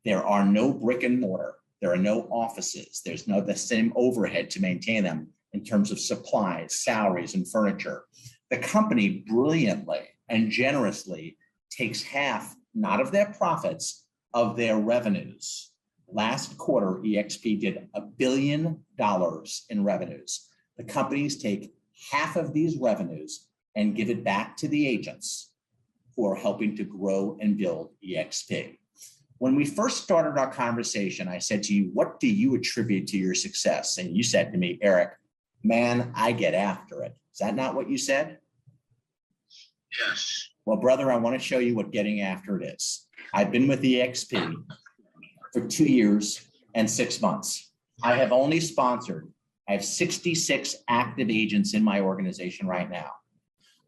there are no brick and mortar. There are no offices. There's no the same overhead to maintain them in terms of supplies, salaries, and furniture. The company brilliantly and generously takes half, not of their profits, of their revenues. Last quarter, eXp did $1 billion in revenues. The companies take half of these revenues and give it back to the agents who are helping to grow and build eXp. When we first started our conversation, I said to you, what do you attribute to your success? And you said to me, Eric, man, I get after it. Is that not what you said? Yes. Well, brother, I want to show you what getting after it is. I've been with eXp for 2 years and 6 months. I have 66 active agents in my organization right now.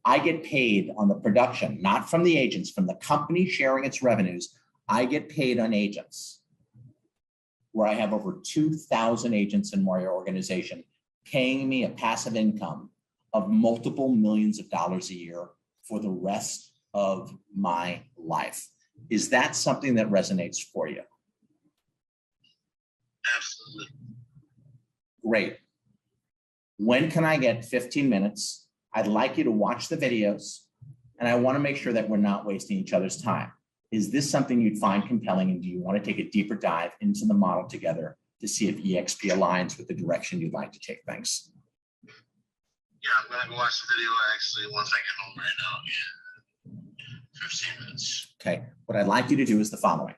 I get paid on the production, not from the agents, from the company sharing its revenues. I get paid on agents, where I have over 2,000 agents in my organization paying me a passive income of multiple millions of dollars a year for the rest of my life. Is that something that resonates for you? Absolutely. Great. When can I get 15 minutes? I'd like you to watch the videos, and I want to make sure that we're not wasting each other's time. Is this something you'd find compelling, and do you want to take a deeper dive into the model together to see if eXp aligns with the direction you'd like to take things? Yeah, I'm going to watch the video actually once I get home right now. Yeah. 15 minutes. Okay. What I'd like you to do is the following.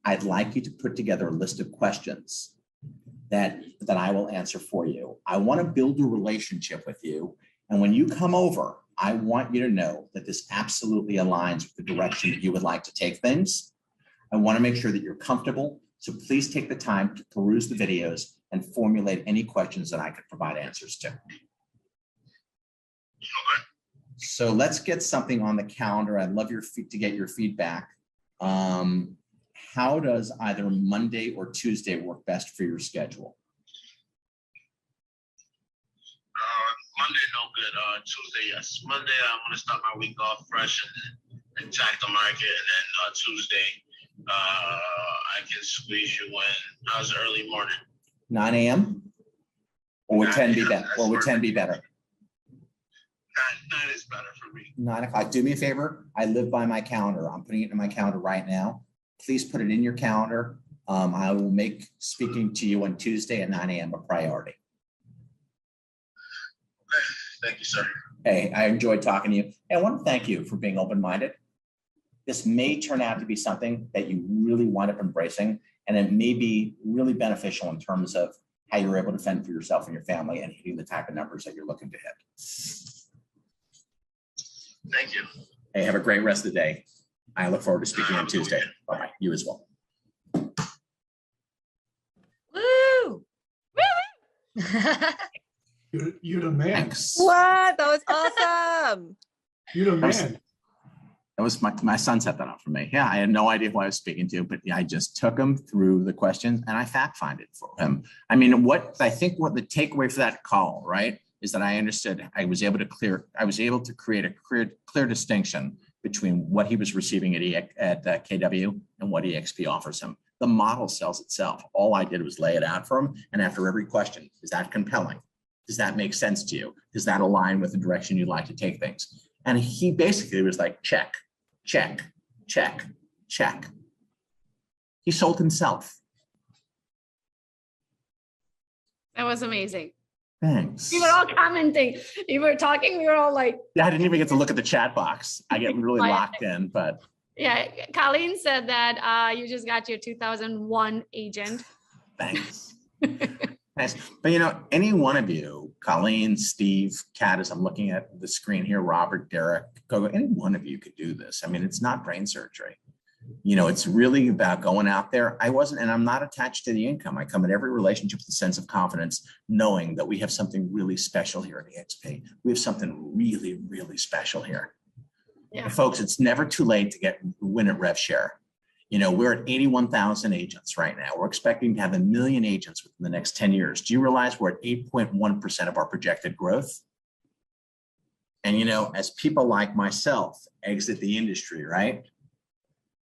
I'd like you to put together a list of questions that I will answer for you. I want to build a relationship with you. And when you come over, I want you to know that this absolutely aligns with the direction that you would like to take things. I want to make sure that you're comfortable. So please take the time to peruse the videos and formulate any questions that I could provide answers to. Okay. So let's get something on the calendar. I'd love to get your feedback. How does either Monday or Tuesday work best for your schedule? Monday, no good. Tuesday, yes. Monday, I'm going to start my week off fresh and attack the market. And then Tuesday, I can squeeze you in. How's the early morning? 9 a.m.? Or would 10 be better? Or would 10 be better? 9 is better for me. 9 o'clock. Do me a favor. I live by my calendar. I'm putting it in my calendar right now. Please put it in your calendar. I will make speaking to you on Tuesday at 9 a.m. a priority. Thank you, sir. Hey, I enjoyed talking to you. And I want to thank you for being open-minded. This may turn out to be something that you really wind up embracing, and it may be really beneficial in terms of how you're able to fend for yourself and your family and hitting the type of numbers that you're looking to hit. Thank you. Hey, have a great rest of the day. I look forward to speaking on Tuesday. Bye-bye. You as well. Woo! You're the man. Thanks. What? That was awesome. You're the man. That was my son set that up for me. Yeah, I had no idea who I was speaking to, but yeah, I just took him through the questions and I fact-finded it for him. I mean, what the takeaway for that call, right, is that I understood I was able to create a clear distinction between what he was receiving at KW and what eXp offers him. The model sells itself. All I did was lay it out for him. And after every question, is that compelling? Does that make sense to you? Does that align with the direction you'd like to take things? And he basically was like, check, check, check, check. He sold himself. That was amazing. Thanks. We were all commenting. You were talking. We were all like, yeah, I didn't even get to look at the chat box. I get really locked in, but. Yeah, Colleen said that you just got your 2001 agent. Thanks. Nice. But you know, any one of you, Colleen, Steve, Kat, as I'm looking at the screen here, Robert, Derek, Gogo, any one of you could do this. I mean, it's not brain surgery. You know, it's really about going out there. And I'm not attached to the income. I come at every relationship with a sense of confidence, knowing that we have something really special here at eXp. We have something really, really special here. Yeah. And folks, it's never too late to win at rev share. You know, we're at 81,000 agents right now. We're expecting to have 1 million agents within the next 10 years. Do you realize we're at 8.1% of our projected growth? And, you know, as people like myself exit the industry, right?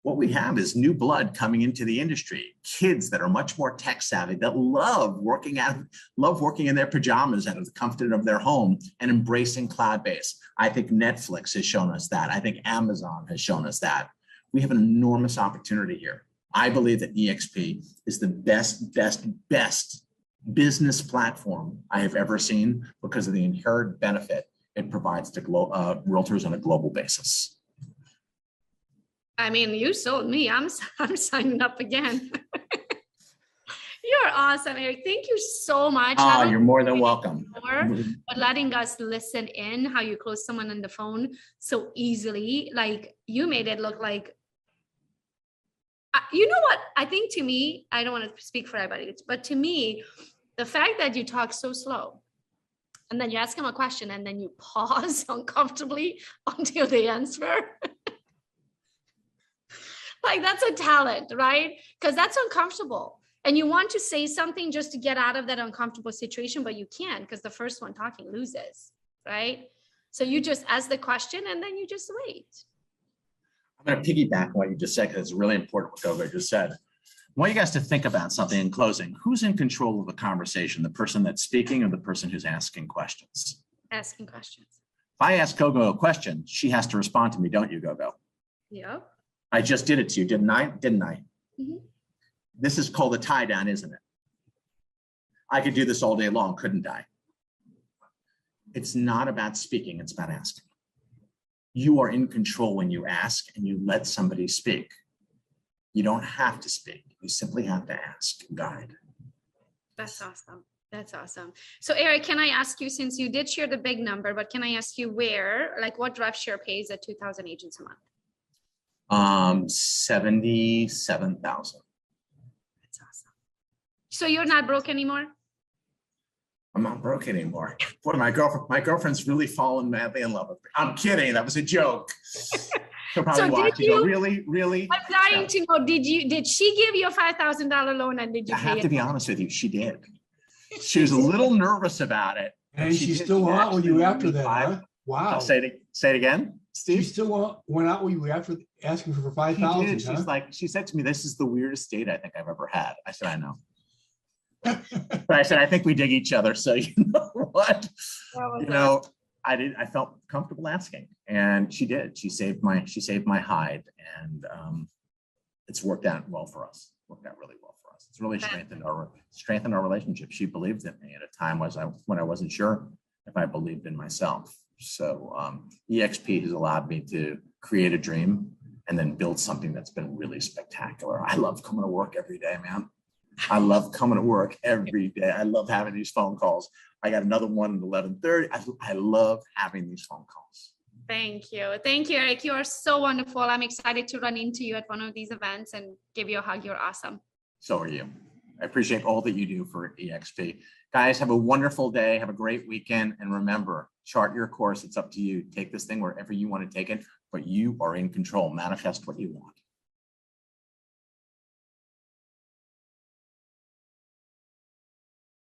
What we have is new blood coming into the industry, kids that are much more tech savvy, that love working in their pajamas out of the comfort of their home and embracing cloud-based. I think Netflix has shown us that. I think Amazon has shown us that. We have an enormous opportunity here. I believe that eXp is the best business platform I have ever seen because of the inherent benefit it provides to realtors on a global basis. I mean, you sold me. I'm signing up again. You're awesome, Eric. Thank you so much. Oh, you're more than welcome. But letting us listen in how you close someone on the phone so easily. Like you made it look like, you know what? I think to me, I don't want to speak for everybody, but to me, the fact that you talk so slow and then you ask them a question and then you pause uncomfortably until they answer. Like that's a talent, right? Because that's uncomfortable. And you want to say something just to get out of that uncomfortable situation, but you can't because the first one talking loses, right? So you just ask the question and then you just wait. I'm going to piggyback on what you just said because it's really important what Gogo just said. I want you guys to think about something in closing. Who's in control of the conversation, the person that's speaking or the person who's asking questions? Asking questions. If I ask Gogo a question, she has to respond to me, don't you, Gogo? Yep. I just did it to you, didn't I? Mm-hmm. This is called a tie down, isn't it? I could do this all day long, couldn't I? It's not about speaking, it's about asking. You are in control when you ask and you let somebody speak. You don't have to speak. You simply have to ask, guide. That's awesome. That's awesome. So Eric, can I ask you, since you did share the big number, but can I ask you where, like what rep share pays at 2,000 agents a month? 77,000. That's awesome. So you're not broke anymore? I'm not broke anymore. Boy, my girlfriend's really fallen madly in love with me. I'm kidding. That was a joke. She'll probably watch and go, really? I'm dying to know, did she give you a $5,000 loan and did you pay it? I have to be honest with you, she did. She was a little nervous about it. And she still went out with you after that, huh? Wow. I'll say it again, Steve. She still went out with you after asking for 5,000. She's like, she said to me, "This is the weirdest date I think I've ever had." I said, "I know." But I said, "I think we dig each other." So you know what? I felt comfortable asking, and she did. She saved my hide, and it's worked out well for us. Worked out really well for us. It's really strengthened our relationship. She believed in me at a time when I wasn't sure if I believed in myself. So eXp has allowed me to create a dream and then build something that's been really spectacular. I love coming to work every day, man. I love coming to work every day. I love having these phone calls. I got another one at 11:30. I love having these phone calls. Thank you. Thank you, Eric. You are so wonderful. I'm excited to run into you at one of these events and give you a hug. You're awesome. So are you. I appreciate all that you do for eXp. Guys, have a wonderful day. Have a great weekend. And remember, chart your course. It's up to you. Take this thing wherever you want to take it, but you are in control. Manifest what you want.